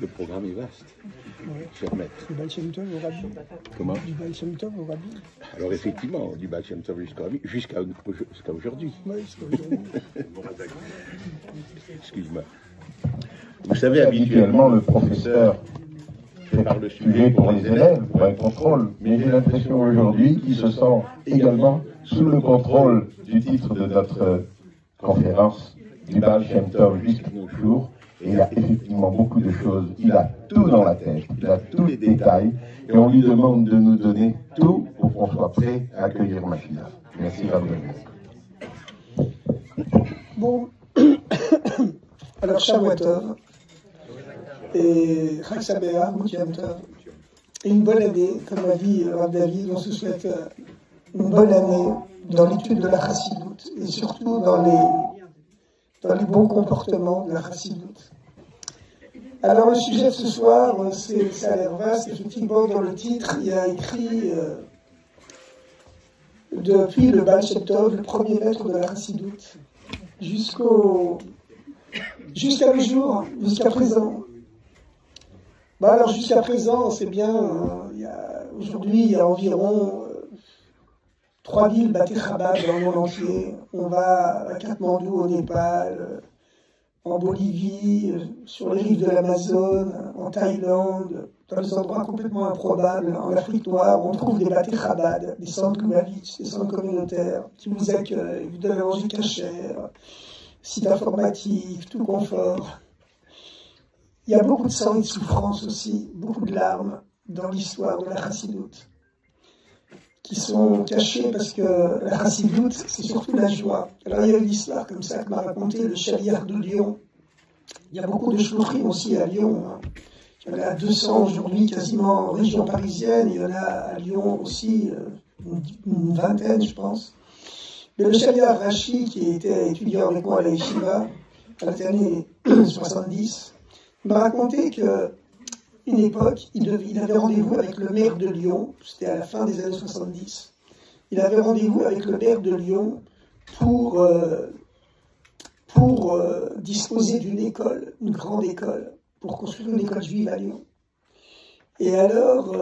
Le programme est vaste, cher maître. Du Baal Shem Tov au Rabbi. Comment? Du Baal Shem Tov au Rabbi. Alors effectivement, du Baal Shem Tov jusqu'à aujourd'hui. Oui, jusqu'à aujourd'hui. Excuse-moi. Vous savez, habituellement, le professeur prépare le sujet pour les élèves, pour un contrôle, mais j'ai l'impression aujourd'hui qu'il se sent également sous le contrôle du titre de notre conférence, du Baal Shem Tov jusqu'à nos jours. Et il a effectivement beaucoup de choses, il a tout dans la tête, il a tous les détails, et on lui demande de nous donner tout pour qu'on soit prêt à accueillir Mashiach. Merci, Rabbi. Bon, alors Shavuot Tov, et Chag Sameach, Yom Tov, et une bonne année, comme l'a dit Rav David, on se souhaite une bonne année dans l'étude de la Chassidoute, et surtout dans les bons comportements de la Chassidoute. Alors le sujet de ce soir, ça a l'air vaste. Effectivement, dans le titre, il y a écrit depuis le Baal Shem Tov, le premier maître de la Chassidoute, jusqu'à le jour, jusqu'à présent. Bah alors jusqu'à présent, c'est bien, aujourd'hui il y a environ 3000 Bate Chabad dans le monde entier. On va à Katmandou au Népal, en Bolivie, sur les rives de l'Amazone, en Thaïlande, dans des endroits complètement improbables, en Afrique noire. On trouve des Bate Chabad, des centres Lubavitch, des centres communautaires qui vous accueillent, vous donnent à manger cachère, site informatique, tout confort. Il y a beaucoup de sang et de souffrance aussi, beaucoup de larmes dans l'histoire de la Chassidoute, qui sont cachés parce que la Chassidoute, c'est surtout la joie. Alors il y a une histoire comme ça que m'a raconté le chaliard de Lyon. Il y a beaucoup de shluchim aussi à Lyon. Il y en a 200 aujourd'hui quasiment en région parisienne. Il y en a à Lyon aussi une vingtaine, je pense. Mais le chaliard Rachi, qui était étudiant avec moi à la Yeshiva, à les années 70, m'a raconté que une époque, il avait rendez-vous avec le maire de Lyon, c'était à la fin des années 70, il avait rendez-vous avec le maire de Lyon pour disposer d'une école, une grande école, pour construire une école juive à Lyon. Et alors,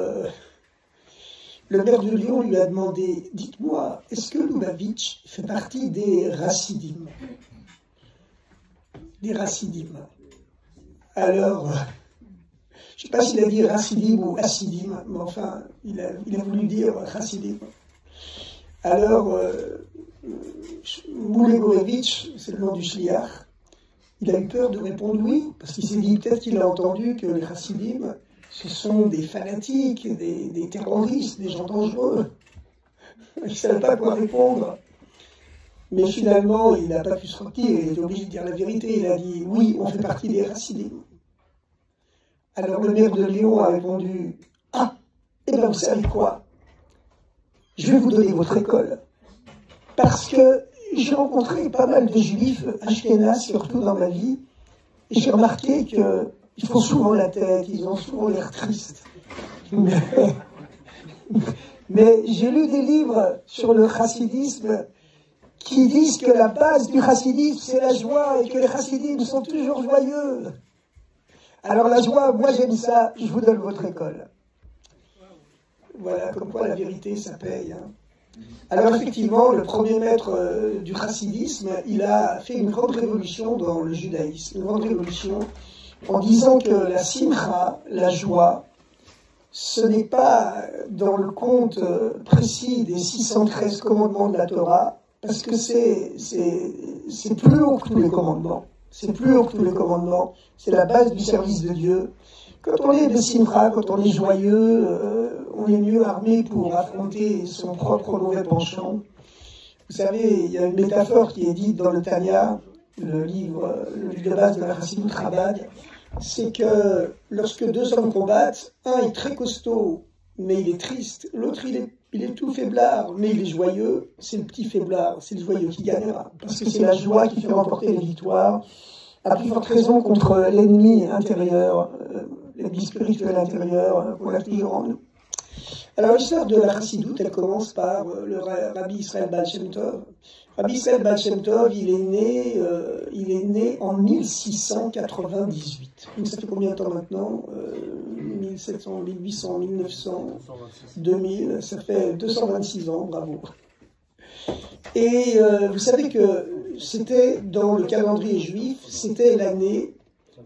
le maire de Lyon lui a demandé, dites-moi, est-ce que Lubavitch fait partie des Rassidim? Des Rassidim. Alors, je ne sais pas s'il a dit Rassidim ou Hassidim, mais enfin, il a voulu dire Hassidim. Alors, Moulegorevitch, c'est le nom du shliach, il a eu peur de répondre oui, parce qu'il s'est dit peut-être qu'il a entendu que les Hassidim, ce sont des fanatiques, des terroristes, des gens dangereux. Il ne savait pas quoi répondre. Mais finalement, il n'a pas pu se retirer, il était obligé de dire la vérité. Il a dit oui, on fait partie des Hassidim. Alors le maire de Lyon a répondu « Ah, eh bien vous savez quoi? Je vais vous donner votre école. Parce que j'ai rencontré pas mal de juifs ashkénazes, surtout dans ma vie, et j'ai remarqué qu'ils font souvent la tête, ils ont souvent l'air tristes. Mais j'ai lu des livres sur le chassidisme qui disent que la base du chassidisme, c'est la joie, et que les chassidim sont toujours joyeux. Alors la joie, moi j'aime ça, je vous donne votre école. » Voilà, comme quoi la vérité, ça paye. Hein. Alors effectivement, le premier maître du chassidisme, il a fait une grande révolution dans le judaïsme, une grande révolution en disant que la simcha, la joie, ce n'est pas dans le compte précis des 613 commandements de la Torah, parce que c'est plus haut que tous les commandements. C'est plus haut que tous les commandements. C'est la base du service de Dieu. Quand on est de simcha, quand on est joyeux, on est mieux armé pour affronter son propre mauvais penchant. Vous savez, il y a une métaphore qui est dite dans le Tanya, le livre de base de la Chassidut Chabad, c'est que lorsque deux hommes combattent, un est très costaud, mais il est triste. L'autre, il est tout faiblard, mais il est joyeux. C'est le petit faiblard, c'est le joyeux qui gagnera. Parce que c'est la joie qui fait remporter les victoires, à plus forte raison contre l'ennemi intérieur, l'ennemi spirituel intérieur, qu'on a toujours en nous. Alors l'histoire de la chassidoute, elle commence par le Rabbi Israël Baal Shem Tov. Rabbi Israël Baal Shem Tov, il est né en 1698. Donc ça fait combien de temps maintenant 1700, 1800, 1900, 2000, ça fait 226 ans, bravo. Et vous savez que c'était dans le calendrier juif, c'était l'année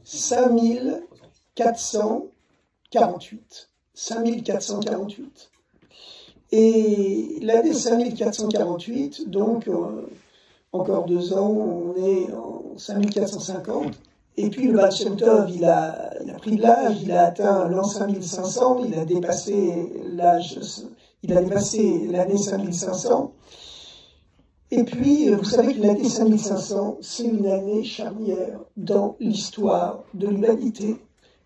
5448. 5448. Et l'année 5448, donc encore 2 ans, on est en 5450. Et puis le Baal Shem Tov, il a pris de l'âge, il a atteint l'an 5500, il a dépassé l'âge, il a dépassé l'année 5500. Et puis, vous savez que l'année 5500, c'est une année charnière dans l'histoire de l'humanité.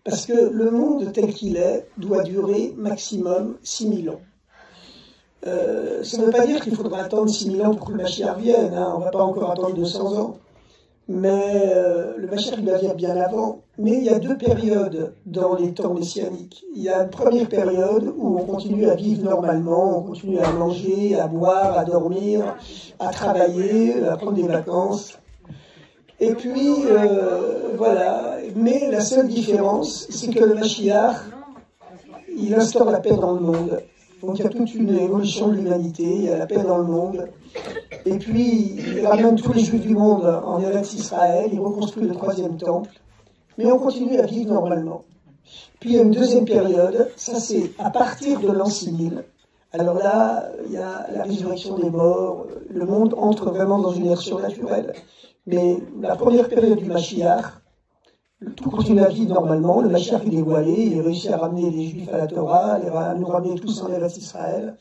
Parce que le monde tel qu'il est doit durer maximum 6000 ans. Ça ne veut pas dire qu'il faudra attendre 6000 ans pour que le Mashiach vienne, hein. On ne va pas encore attendre 200 ans. Mais le Mashiach, il va venir bien avant. Mais il y a 2 périodes dans les temps messianiques. Il y a une première période où on continue à vivre normalement, on continue à manger, à boire, à dormir, à travailler, à prendre des vacances. Et puis, voilà. Mais la seule différence, c'est que le Mashiach, il instaure la paix dans le monde. Donc il y a toute une évolution de l'humanité, il y a la paix dans le monde. Et puis, il ramène tous les Juifs du monde en Eretz Israël, il reconstruit le 3e temple. Mais on continue à vivre normalement. Puis il y a une deuxième période, ça c'est à partir de l'an 6000. Alors là, il y a la résurrection des morts, le monde entre vraiment dans une ère surnaturelle. Mais la première période du Mashiach, tout continue à vivre normalement. Le Mashiach il est voilé, il réussit à ramener les Juifs à la Torah, à nous ramener tous en Eretz Israël.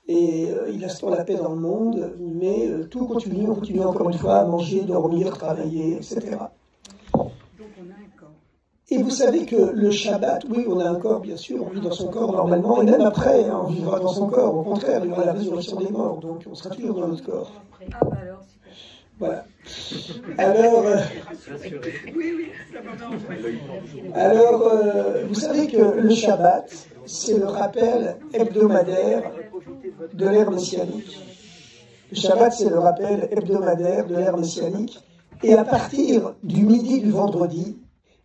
Et il instaure la paix dans le monde, mais tout continue, on continue encore une fois à manger, dormir, travailler, etc. Et vous savez que le Shabbat, oui, on a un corps, bien sûr, on vit dans son corps normalement, et même après, hein, on vivra dans son corps. Au contraire, il y aura la résurrection des morts, donc on sera toujours dans notre corps. Voilà. Alors, vous savez que le Shabbat, c'est le rappel hebdomadaire de l'ère messianique. Le Shabbat, c'est le rappel hebdomadaire de l'ère messianique. Et à partir du midi du vendredi,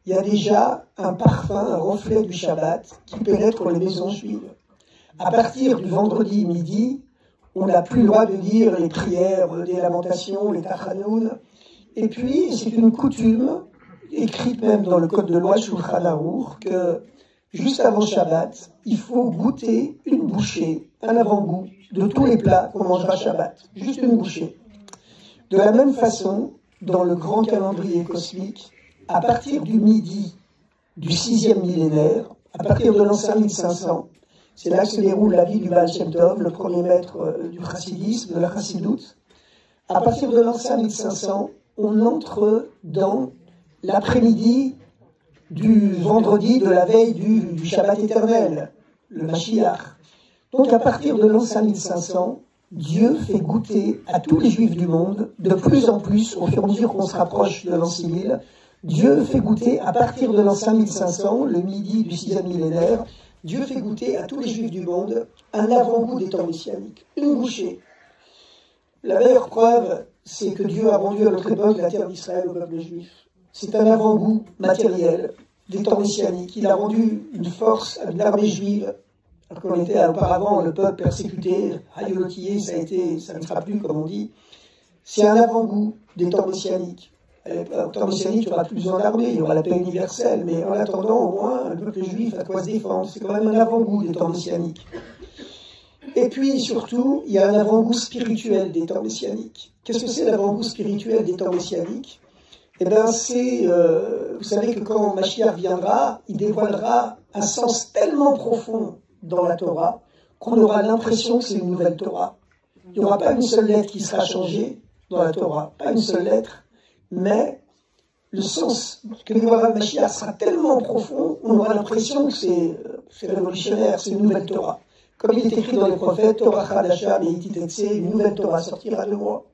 il y a déjà un parfum, un reflet du Shabbat qui pénètre les maisons juives. À partir du vendredi midi, on n'a plus le droit de dire les prières des lamentations, les tachanoun. Et puis, c'est une coutume, écrite même dans le code de loi Shulchan Aruch, que juste avant Shabbat, il faut goûter une bouchée, un avant-goût de tous les plats qu'on mangera Shabbat. Juste une bouchée. De la même façon, dans le grand calendrier cosmique, à partir du midi du 6e millénaire, à partir de l'an 5500, c'est là que se déroule la vie du Baal Shem Tov, le premier maître du chassidisme, de la chassidoute. À partir de l'an 5500, on entre dans l'après-midi du vendredi de la veille du Shabbat éternel, le Mashiach. Donc à partir de l'an 5500, Dieu fait goûter à tous les Juifs du monde, de plus en plus, au fur et à mesure qu'on se rapproche de l'an 6000, Dieu fait goûter à partir de l'an 5500, le midi du 6e millénaire, Dieu fait goûter à tous les Juifs du monde un avant-goût des temps messianiques, une bouchée. La meilleure preuve, c'est que Dieu a rendu à notre époque la terre d'Israël au peuple juif. C'est un avant-goût matériel des temps messianiques. Il a rendu une force à une armée juive, alors qu'on était auparavant le peuple persécuté, haïolotillé, ça ne sera plus, comme on dit. C'est un avant-goût des temps messianiques. Au temps messianique, il n'y aura plus besoin d'armée, il y aura la paix universelle, mais en attendant, au moins, le peuple juif a quoi se défendre. C'est quand même un avant-goût des temps messianiques. Et puis, surtout, il y a un avant-goût spirituel des temps messianiques. Qu'est-ce que c'est l'avant-goût spirituel des temps messianiques? Eh bien, c'est, vous savez que quand Mashiach viendra, il dévoilera un sens tellement profond dans la Torah qu'on aura l'impression que c'est une nouvelle Torah. Il n'y aura pas une seule lettre qui sera changée dans la Torah, pas une seule lettre, mais le sens que dévoilera le Mashiach sera tellement profond, on aura l'impression que c'est révolutionnaire, c'est une nouvelle Torah. Comme il est écrit dans les prophètes, Torah Chadasha Meititetse, une nouvelle Torah sortira de moi.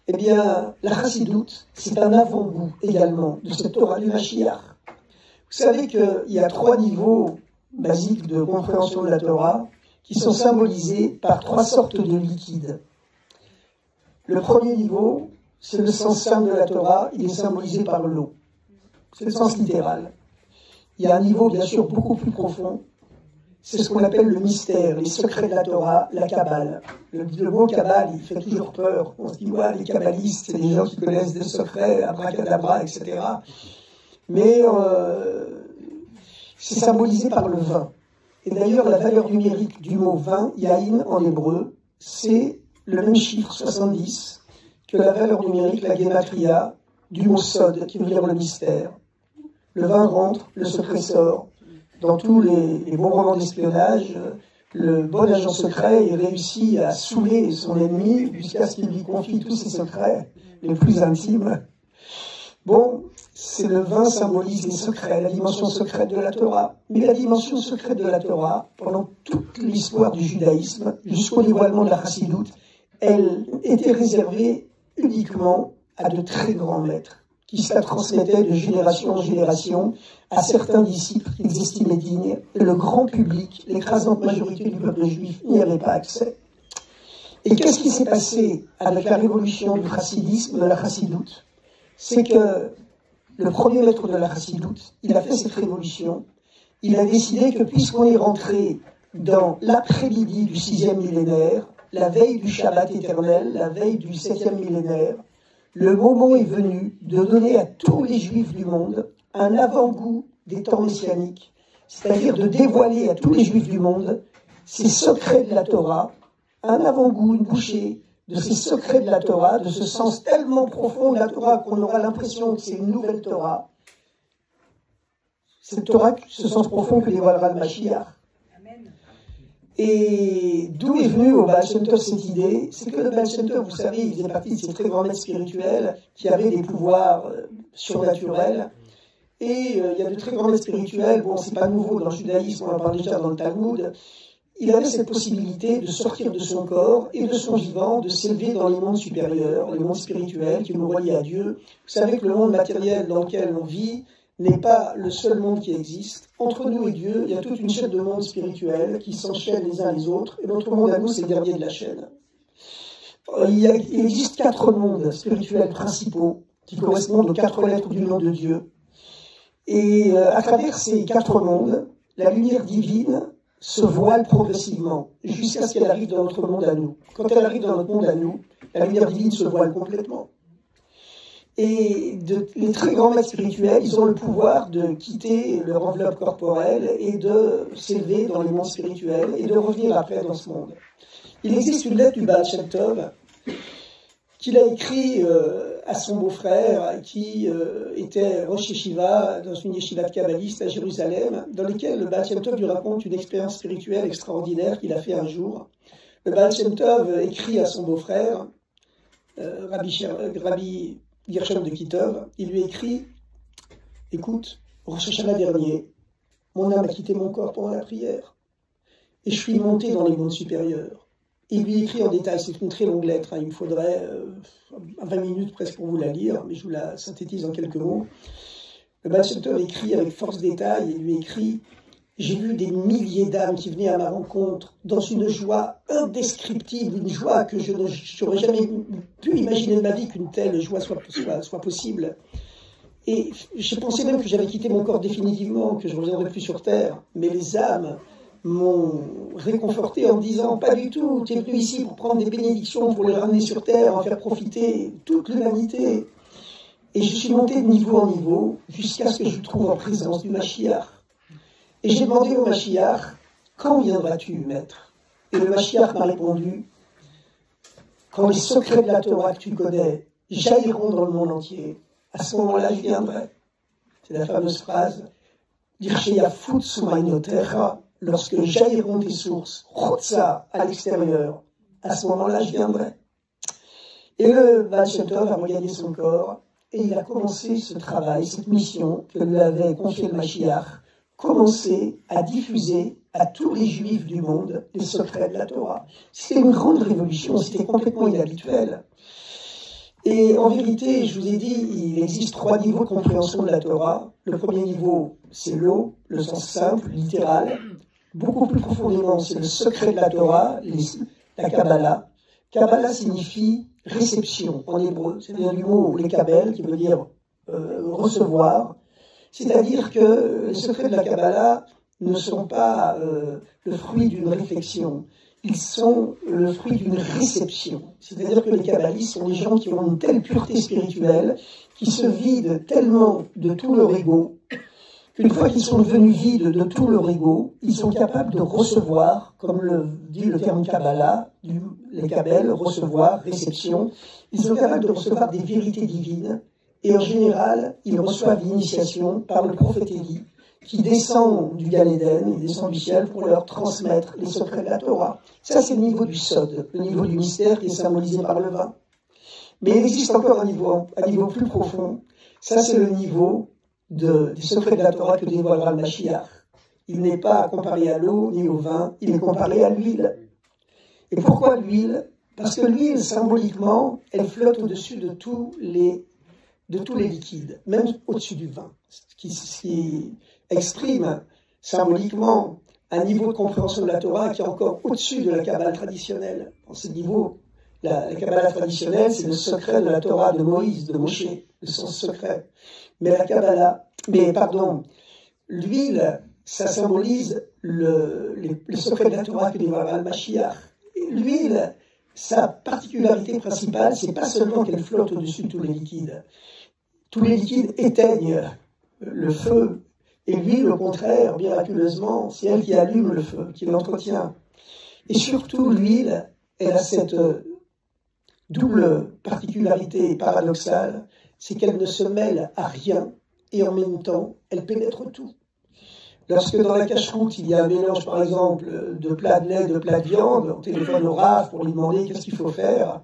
Eh bien, la Chassidoute, c'est un avant-goût également de cette Torah du Mashiach. Vous savez qu'il y a 3 niveaux basiques de compréhension de la Torah qui sont symbolisés par 3 sortes de liquides. Le premier niveau, c'est le sens simple de la Torah, il est symbolisé par l'eau. C'est le sens littéral. Il y a un niveau, bien sûr, beaucoup plus profond. C'est ce qu'on appelle le mystère, les secrets de la Torah, la Kabbale. Le mot Kabbale, il fait toujours peur. On se dit, ouais, les kabbalistes, c'est des gens qui connaissent des secrets, abracadabra, etc. Mais c'est symbolisé par le vin. Et d'ailleurs, la valeur numérique du mot vin, yaïn en hébreu, c'est le même chiffre, 70, que la valeur numérique, la gématria, du mot sod, qui veut dire le mystère. Le vin rentre, le secret sort. Dans tous les bons romans d'espionnage, le bon agent secret réussit à saouler son ennemi jusqu'à ce qu'il lui confie tous ses secrets les plus intimes. Bon, c'est le vin symbolise les secrets, la dimension secrète de la Torah. Mais la dimension secrète de la Torah, pendant toute l'histoire du judaïsme, jusqu'au dévoilement de la Chassidoute, elle était réservée uniquement à de très grands maîtres, qui se la transmettaient de génération en génération à certains disciples qu'ils estimaient dignes. Et le grand public, l'écrasante majorité du peuple juif, n'y avait pas accès. Et qu'est-ce qui s'est passé avec la révolution du chassidisme, de la Chassidoute? C'est que le premier maître de la Chassidoute, il a fait cette révolution. Il a décidé que puisqu'on est rentré dans l'après-midi du 6e millénaire, la veille du Shabbat éternel, la veille du 7e millénaire, le moment est venu de donner à tous les juifs du monde un avant-goût des temps messianiques, c'est-à-dire de dévoiler à tous les juifs du monde ces secrets de la Torah, un avant-goût, une bouchée de ces secrets de la Torah, de ce sens tellement profond de la Torah qu'on aura l'impression que c'est une nouvelle Torah. Cette Torah, ce sens profond que dévoilera le Mashiach. Et d'où est venue au Baal Shem Tov cette idée? C'est que le Baal Shem Tov, vous savez, il faisait partie de ces très grands maîtres spirituels qui avaient des pouvoirs surnaturels. Et il y a de très grands maîtres spirituels, bon, c'est pas nouveau dans le judaïsme, on en parle déjà dans le Talmud. Il avait cette possibilité de sortir de son corps et de son vivant, de s'élever dans les mondes supérieurs, les mondes spirituels qui nous relient à Dieu. Vous savez que le monde matériel dans lequel on vit n'est pas le seul monde qui existe. Entre nous et Dieu, il y a toute une chaîne de mondes spirituels qui s'enchaînent les uns les autres, et notre monde à nous, c'est le dernier de la chaîne. Il existe 4 mondes spirituels principaux qui correspondent aux 4 lettres du nom de Dieu. Et à travers ces 4 mondes, la lumière divine se voile progressivement, jusqu'à ce qu'elle arrive dans notre monde à nous. Quand elle arrive dans notre monde à nous, la lumière divine se voile complètement. Et les très grands maîtres spirituels, ils ont le pouvoir de quitter leur enveloppe corporelle et de s'élever dans les mondes spirituels et de revenir après dans ce monde. Il existe une lettre du Baal Shem Tov qu'il a écrite à son beau-frère qui était Rosh Yeshiva dans une yeshiva de kabbaliste à Jérusalem, dans laquelle le Baal Shem Tov lui raconte une expérience spirituelle extraordinaire qu'il a fait un jour. Le Baal Shem Tov écrit à son beau-frère, Rabbi Gershom de Kitov, il lui écrit « Écoute, Rosh Hashanah dernier, mon âme a quitté mon corps pendant la prière, et je suis monté dans les mondes supérieurs. » Il lui écrit en détail, c'est une très longue lettre, hein, il me faudrait 20 minutes presque pour vous la lire, mais je vous la synthétise en quelques mots. Le Baal Shem Tov écrit avec force détail, il lui écrit « J'ai vu des milliers d'âmes qui venaient à ma rencontre dans une joie indescriptible, une joie que je n'aurais jamais pu imaginer de ma vie qu'une telle joie soit possible. Et j'ai pensé même que j'avais quitté mon corps définitivement, que je ne reviendrais plus sur Terre. Mais les âmes m'ont réconforté en me disant « Pas du tout, tu es venu ici pour prendre des bénédictions, pour les ramener sur Terre, en faire profiter toute l'humanité. » Et je suis monté de niveau en niveau jusqu'à ce que je me trouve en présence du Mashiach. Et j'ai demandé au Mashiach, quand viendras-tu, maître? Et le Mashiach m'a répondu, quand les secrets de la Torah que tu connais jailliront dans le monde entier, à ce moment-là, je viendrai. C'est la fameuse phrase, lorsque jailliront tes sources, Chotza, à l'extérieur, à ce moment-là, je viendrai. Et le Baal Shem Tov a regagné son corps, et il a commencé ce travail, cette mission que lui avait confié le Mashiach, commencer à diffuser à tous les Juifs du monde les secrets de la Torah. C'était une grande révolution, c'était complètement inhabituel. Et en vérité, je vous ai dit, il existe 3 niveaux de compréhension de la Torah. Le premier niveau, c'est l'eau, le sens simple, littéral. Beaucoup plus profondément, c'est le secret de la Torah, la Kabbalah. Kabbalah signifie réception en hébreu. C'est-à-dire du mot les Kabel, qui veut dire recevoir. C'est-à-dire que les secrets de la Kabbalah ne sont pas le fruit d'une réflexion. Ils sont le fruit d'une réception. C'est-à-dire que les kabbalistes sont des gens qui ont une telle pureté spirituelle, qui se vident tellement de tout leur ego, qu'une fois qu'ils sont devenus vides de tout leur ego, ils sont capables de recevoir, comme le dit le terme Kabbalah, les Kabbel, recevoir, réception, ils sont capables de recevoir des vérités divines, et en général, ils reçoivent l'initiation par le prophète Élie, qui descend du Gan Eden, il descend du ciel pour leur transmettre les secrets de la Torah. Ça, c'est le niveau du Sod, le niveau du mystère qui est symbolisé par le vin. Mais il existe encore un niveau plus profond. Ça, c'est le niveau des secrets de la Torah que dévoilera le Mashiach. Il n'est pas comparé à l'eau ni au vin, il est comparé à l'huile. Et pourquoi l'huile? Parce que l'huile, symboliquement, elle flotte au-dessus de tous les liquides, même au-dessus du vin. Ce qui exprime symboliquement un niveau de compréhension de la Torah qui est encore au-dessus de la Kabbale traditionnelle. En ce niveau, la Kabbale traditionnelle, c'est le secret de la Torah de Moïse, de Moshe, le sens secret. Mais l'huile, ça symbolise le secret de la Torah que dévoilera le Mashiach. L'huile, sa particularité principale, c'est pas seulement qu'elle flotte au-dessus de tous les liquides. Tous les liquides éteignent le feu. Et l'huile, au contraire, miraculeusement, c'est elle qui allume le feu, qui l'entretient. Et surtout, l'huile, elle a cette double particularité paradoxale, c'est qu'elle ne se mêle à rien, et en même temps, elle pénètre tout. Lorsque dans la cache-route, il y a un mélange, par exemple, de plats de lait, de plats de viande, on téléphone au Rav pour lui demander qu'est-ce qu'il faut faire,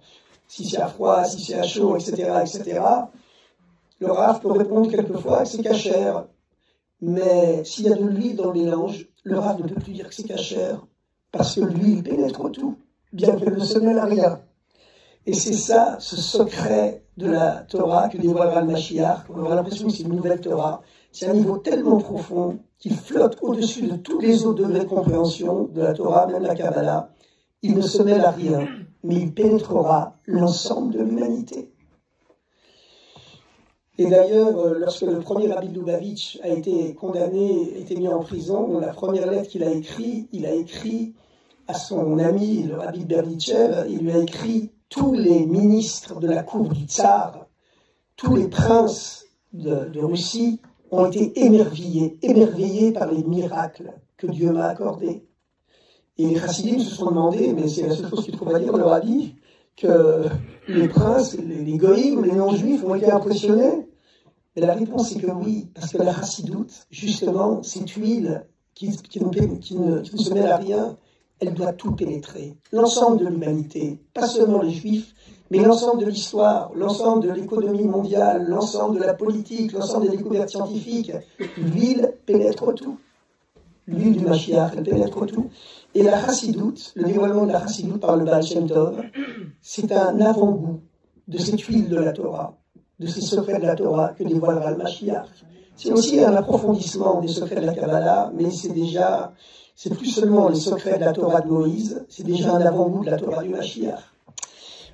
si c'est à froid, si c'est à chaud, etc., etc., le Rav peut répondre quelquefois que c'est cachère. Mais s'il y a de l'huile dans le mélange, le Rav ne peut plus dire que c'est cachère, parce que l'huile pénètre tout, bien qu'elle ne se mêle à rien. Et c'est ça, ce secret de la Torah que dévoilera le Mashiach. On aura l'impression que c'est une nouvelle Torah. C'est un niveau tellement profond qu'il flotte au-dessus de tous les autres degrés de compréhension de la Torah, même la Kabbalah. Il ne se mêle à rien, mais il pénétrera l'ensemble de l'humanité. Et d'ailleurs, lorsque le premier Rabbi de Lubavitch a été condamné, a été mis en prison, la première lettre qu'il a écrite, il a écrit à son ami, le Rabbi de Berdichev, il lui a écrit tous les ministres de la cour du Tsar, tous les princes de Russie ont été émerveillés par les miracles que Dieu m'a accordés. Et les chassidim se sont demandé, mais c'est la seule chose qu'ils trouvent à dire, le Rabbi, que les princes, les goïms, les non-juifs ont été impressionnés. Et la réponse est que oui, parce que la chassidoute, justement, cette huile qui ne se mêle à rien, elle doit tout pénétrer. L'ensemble de l'humanité, pas seulement les juifs, mais l'ensemble de l'histoire, l'ensemble de l'économie mondiale, l'ensemble de la politique, l'ensemble des découvertes scientifiques. L'huile pénètre tout. L'huile du Mashiach, elle pénètre tout. Et la chassidoute, le dévoilement de la chassidoute par le Baal Shem Tov, c'est un avant-goût de cette huile de la Torah, de ces secrets de la Torah que dévoilera le Mashiach. C'est aussi un approfondissement des secrets de la Kabbalah, mais c'est plus seulement les secrets de la Torah de Moïse, c'est déjà un avant-goût de la Torah du Mashiach.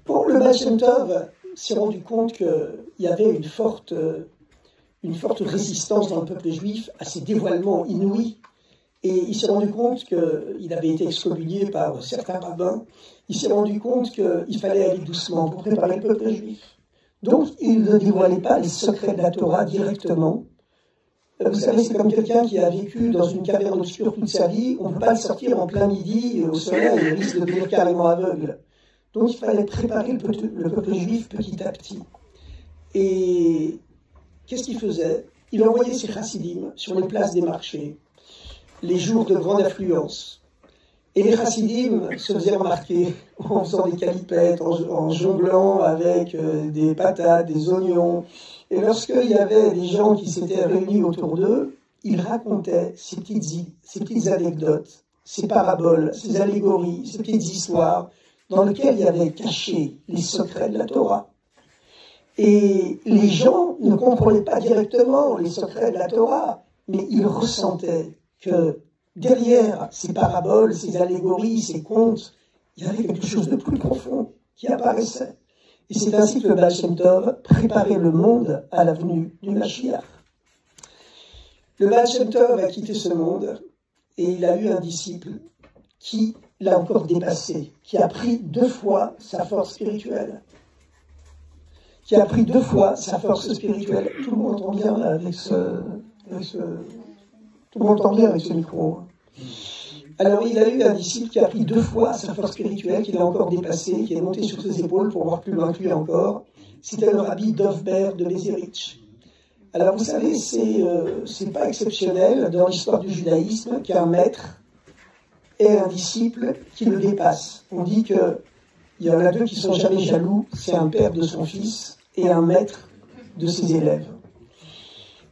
Bon, le Baal Shem Tov s'est rendu compte qu'il y avait une forte résistance dans le peuple juif à ces dévoilements inouïs. Et il s'est rendu compte qu'il avait été excommunié par certains rabbins. Il s'est rendu compte qu'il fallait aller doucement pour préparer le peuple juif. Donc, il ne dévoilait pas les secrets de la Torah directement. Vous savez, c'est comme quelqu'un qui a vécu dans une caverne obscure toute sa vie. On ne peut pas le sortir en plein midi au soleil, il risque de devenir carrément aveugle. Donc, il fallait préparer le peuple juif petit à petit. Et qu'est-ce qu'il faisait? Il envoyait ses chassidim sur les places des marchés, les jours de grande affluence. Et les chassidim se faisaient remarquer en faisant des calipettes, en jonglant avec des patates, des oignons. Et lorsqu'il y avait des gens qui s'étaient réunis autour d'eux, il racontait ces petites anecdotes, ces paraboles, ces allégories, ces petites histoires dans lesquelles il y avait caché les secrets de la Torah. Et les gens ne comprenaient pas directement les secrets de la Torah, mais ils ressentaient que derrière ces paraboles, ces allégories, ces contes, il y avait quelque chose de plus profond qui apparaissait. Et c'est ainsi que le Baal Shem Tov préparait le monde à la venue du Mashiach. Le Baal Shem Tov a quitté ce monde et il a eu un disciple qui l'a encore dépassé, qui a pris 2 fois sa force spirituelle. Qui a pris 2 fois sa force spirituelle. Tout le monde entend bien là, avec ce micro. Alors il a eu un disciple qui a pris 2 fois sa force spirituelle, qui l'a encore dépassé, qui est monté sur ses épaules pour voir plus loin que lui encore. C'était le rabbi Dov Ber de Mezerich. Alors vous savez, c'est pas exceptionnel dans l'histoire du judaïsme qu'un maître ait un disciple qui le dépasse. On dit qu'il y en a 2 qui sont jamais jaloux, c'est un père de son fils et un maître de ses élèves.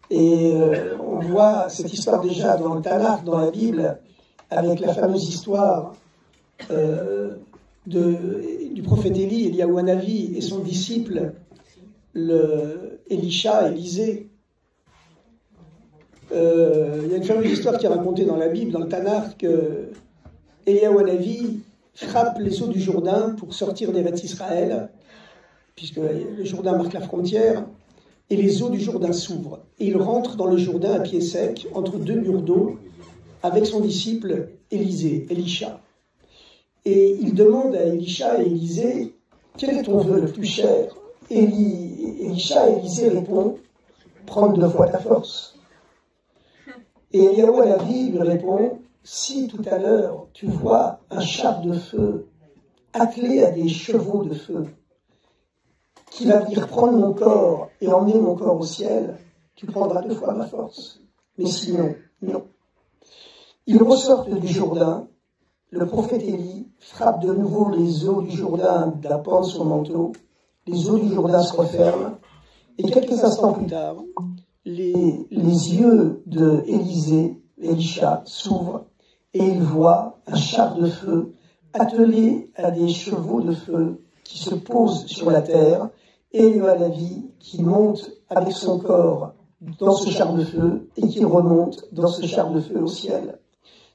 Et on voit cette histoire déjà dans le Tanakh, dans la Bible, avec la fameuse histoire du prophète Eliyahu Hanavi et son disciple, Élisée. Il y a une fameuse histoire qui est racontée dans la Bible, dans le Tanakh, que Eliyahu Hanavi frappe les eaux du Jourdain pour sortir d'Eretz Israël, puisque le Jourdain marque la frontière, et les eaux du Jourdain s'ouvrent. Et il rentre dans le Jourdain à pied sec, entre 2 murs d'eau, avec son disciple Élisha. Et il demande à Élisha et Élisée, quel est ton vœu le plus cher? Élisha et Élisée répond, prendre 2 fois ta force. Et Eliyahu Hanavi lui répond, si tout à l'heure tu vois un char de feu attelé à des chevaux de feu, qui va venir prendre mon corps et emmener mon corps au ciel, tu prendras 2 fois ma force. Mais sinon, non. Ils ressortent du Jourdain, le prophète Élie frappe de nouveau les eaux du Jourdain d'un pan de son manteau, les eaux du Jourdain se referment, et quelques instants plus tard, les yeux de Élisha s'ouvrent, et il voit un char de feu attelé à des chevaux de feu qui se posent sur la terre, et Eliyahu Hanavi qui monte avec son corps dans ce char de feu et qui remonte dans ce char de feu au ciel.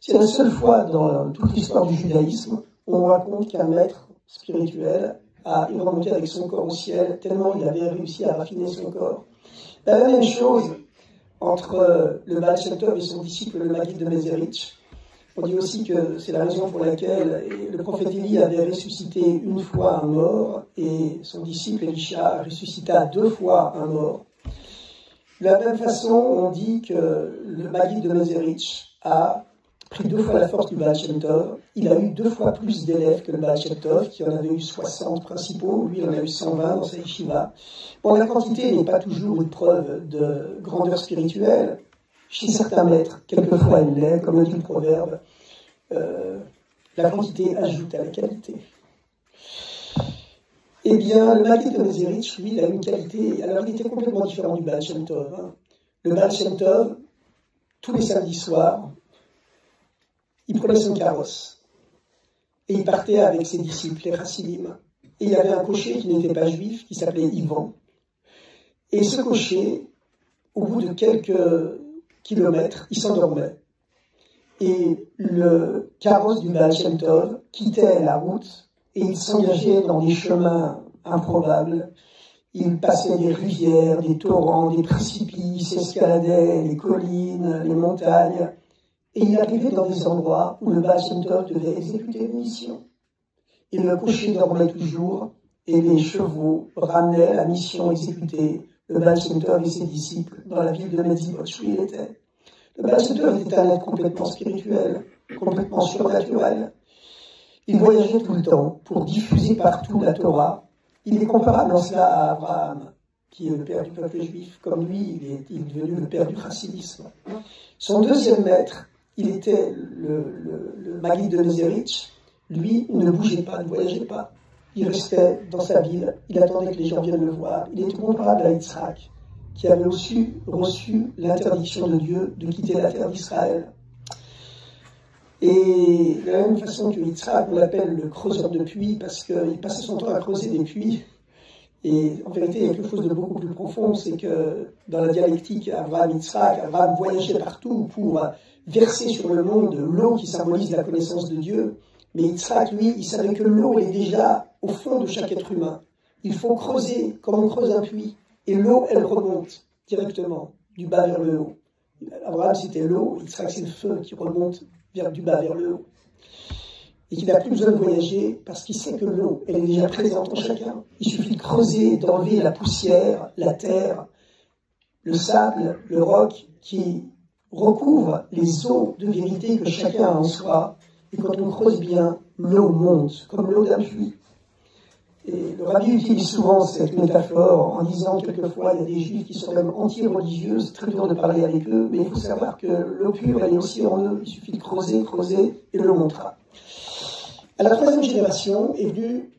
C'est la seule fois dans toute l'histoire du judaïsme où on raconte qu'un maître spirituel est remonté avec son corps au ciel tellement il avait réussi à raffiner son corps. La même chose entre le Baal Shem Tov et son disciple le Maggid de Mezerich. On dit aussi que c'est la raison pour laquelle le prophète Élie avait ressuscité 1 fois un mort et son disciple Élisha ressuscita 2 fois un mort. De la même façon, on dit que le Maggid de Mezerich a pris 2 fois la force du Baal Shem Tov. Il a eu 2 fois plus d'élèves que le Baal Shem Tov, qui en avait eu 60 principaux. Lui, il en a eu 120 dans sa yeshiva. Bon, la quantité n'est pas toujours une preuve de grandeur spirituelle. Chez certains maîtres, quelquefois elle l'est, comme le dit le proverbe, la quantité ajoute à la qualité. Eh bien, le Maggid de Mezerich, lui, il a une qualité, alors il était complètement différent du Baal Shem Tov. Le Baal Shem Tov, tous les samedis soirs, il prenait son carrosse et il partait avec ses disciples, les Chassidim. Et il y avait un cocher qui n'était pas juif, qui s'appelait Ivan. Et ce cocher, au bout de quelques kilomètres, il s'endormait. Et le carrosse du Baal Shem Tov quittait la route et il s'engageait dans des chemins improbables. Il passait des rivières, des torrents, des précipices, escaladait les collines, les montagnes. Et il arrivait dans des endroits où le Baal Shem Tov devait exécuter une mission. Et le cocher dormait toujours et les chevaux ramenaient la mission exécutée. Le Baal Shem Tov et ses disciples dans la ville de Medzibotch où il était. Le Baal Shem Tov était un être complètement spirituel, complètement surnaturel. Il voyageait tout le temps pour diffuser partout la Torah. Il est comparable en cela à Abraham, qui est le père du peuple juif. Comme lui, il est devenu le père du chassidisme. Son deuxième maître, il était le Maggid de Mezerich. Lui, il ne bougeait pas, ne voyageait pas. Il restait dans sa ville, il attendait que les gens viennent le voir. Il était comparable à Yitzhak. qui avait reçu l'interdiction de Dieu de quitter la terre d'Israël. Et de la même façon que Yitzhak, on l'appelle le creuseur de puits, parce qu'il passait son temps à creuser des puits. Et en vérité, il y a quelque chose de beaucoup plus profond, c'est que dans la dialectique Abraham-Yitzhak, Abraham voyageait partout pour verser sur le monde l'eau qui symbolise la connaissance de Dieu. Mais Yitzhak, lui, il savait que l'eau est déjà au fond de chaque être humain. Il faut creuser comme on creuse un puits. Et l'eau, elle remonte directement, du bas vers le haut. Abraham, c'était l'eau, Yitzhak, c'est le feu qui remonte du bas vers le haut. Et qu'il n'a plus besoin de voyager parce qu'il sait que l'eau, elle est déjà présente en chacun. Il suffit de creuser, d'enlever la poussière, la terre, le sable, le roc qui recouvre les eaux de vérité que chacun a en soi. Et quand on creuse bien, l'eau monte, comme l'eau d'un puits. Et le rabbi utilise souvent cette métaphore en disant quelquefois il y a des juifs qui sont même anti-religieux, c'est très dur de parler avec eux, mais il faut savoir que l'eau pure, elle est aussi en eux. Il suffit de creuser, et l'eau montera. À la troisième génération est venu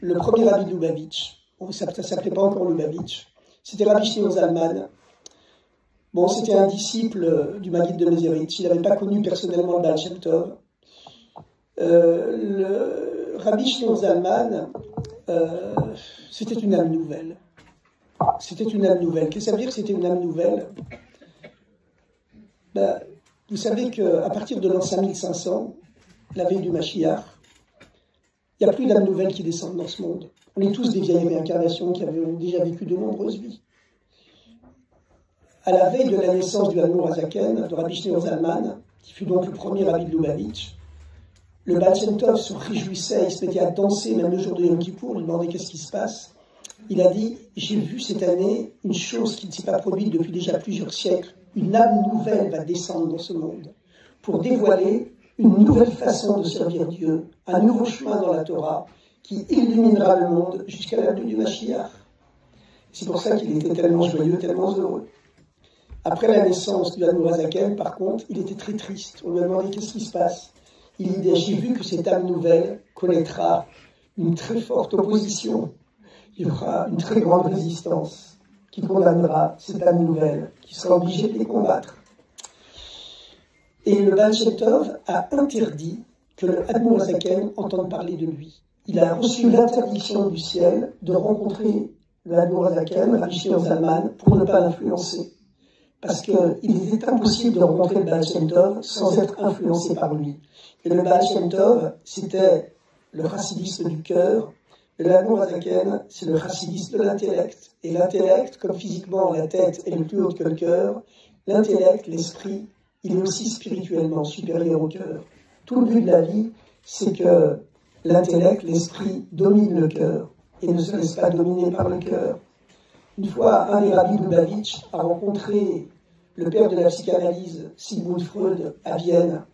le premier rabbi de Lubavitch. Bon, ça ne s'appelait pas encore Lubavitch. C'était Rabbi Shneur Zalman. Bon, c'était un disciple du Maguide de Mézeritch. Il n'avait pas connu personnellement le Baal Shem Tov. Le Rabbi Shneur Zalman, c'était une âme nouvelle. C'était une âme nouvelle. Qu'est-ce que ça veut dire que c'était une âme nouvelle? Vous savez qu'à partir de l'an 5500, la veille du Mashiach, il n'y a plus d'âmes nouvelles qui descendent dans ce monde. On est tous des vieilles réincarnations qui avaient déjà vécu de nombreuses vies. À la veille de la naissance du Admor Hazaken, de Rabbi Shneur Zalman, qui fut donc le premier rabbi de Lubavitch, le Baal Shem Tov se réjouissait, il se mettait à danser, même le jour de Yom Kippour, lui demandait qu'est-ce qui se passe. Il a dit, j'ai vu cette année une chose qui ne s'est pas produite depuis déjà plusieurs siècles. Une âme nouvelle va descendre dans ce monde pour dévoiler une nouvelle façon de servir Dieu, un nouveau chemin dans la Torah qui illuminera le monde jusqu'à la venue du Mashiach. C'est pour ça qu'il était tellement joyeux, tellement heureux. Après la naissance du Admor Hazaken, par contre, il était très triste. On lui a demandé qu'est-ce qui se passe. Il dit, j'ai vu que cette âme nouvelle connaîtra une très forte opposition. Il y aura une très grande résistance qui condamnera cette âme nouvelle, qui sera obligée de les combattre. Et le Baal Shem Tov a interdit que le Admor Hazaken entende parler de lui. Il a reçu l'interdiction du ciel de rencontrer le Admor Hazaken, Rabbi Shneur Zalman, pour ne pas l'influencer. Parce qu'il était impossible de rencontrer le Baal Shem Tov sans être influencé par lui. Et le Baal Shem Tov, c'était le chassidisme du cœur. Et le Admor Hazaken, c'est le chassidisme de l'intellect. Et l'intellect, comme physiquement la tête est plus haute que le cœur, l'intellect, l'esprit, il est aussi spirituellement supérieur au cœur. Tout le but de la vie, c'est que l'intellect, l'esprit, domine le cœur et ne se laisse pas dominer par le cœur. Une fois, un des rabbis de Lubavitch a rencontré le père de la psychanalyse, Sigmund Freud, à Vienne.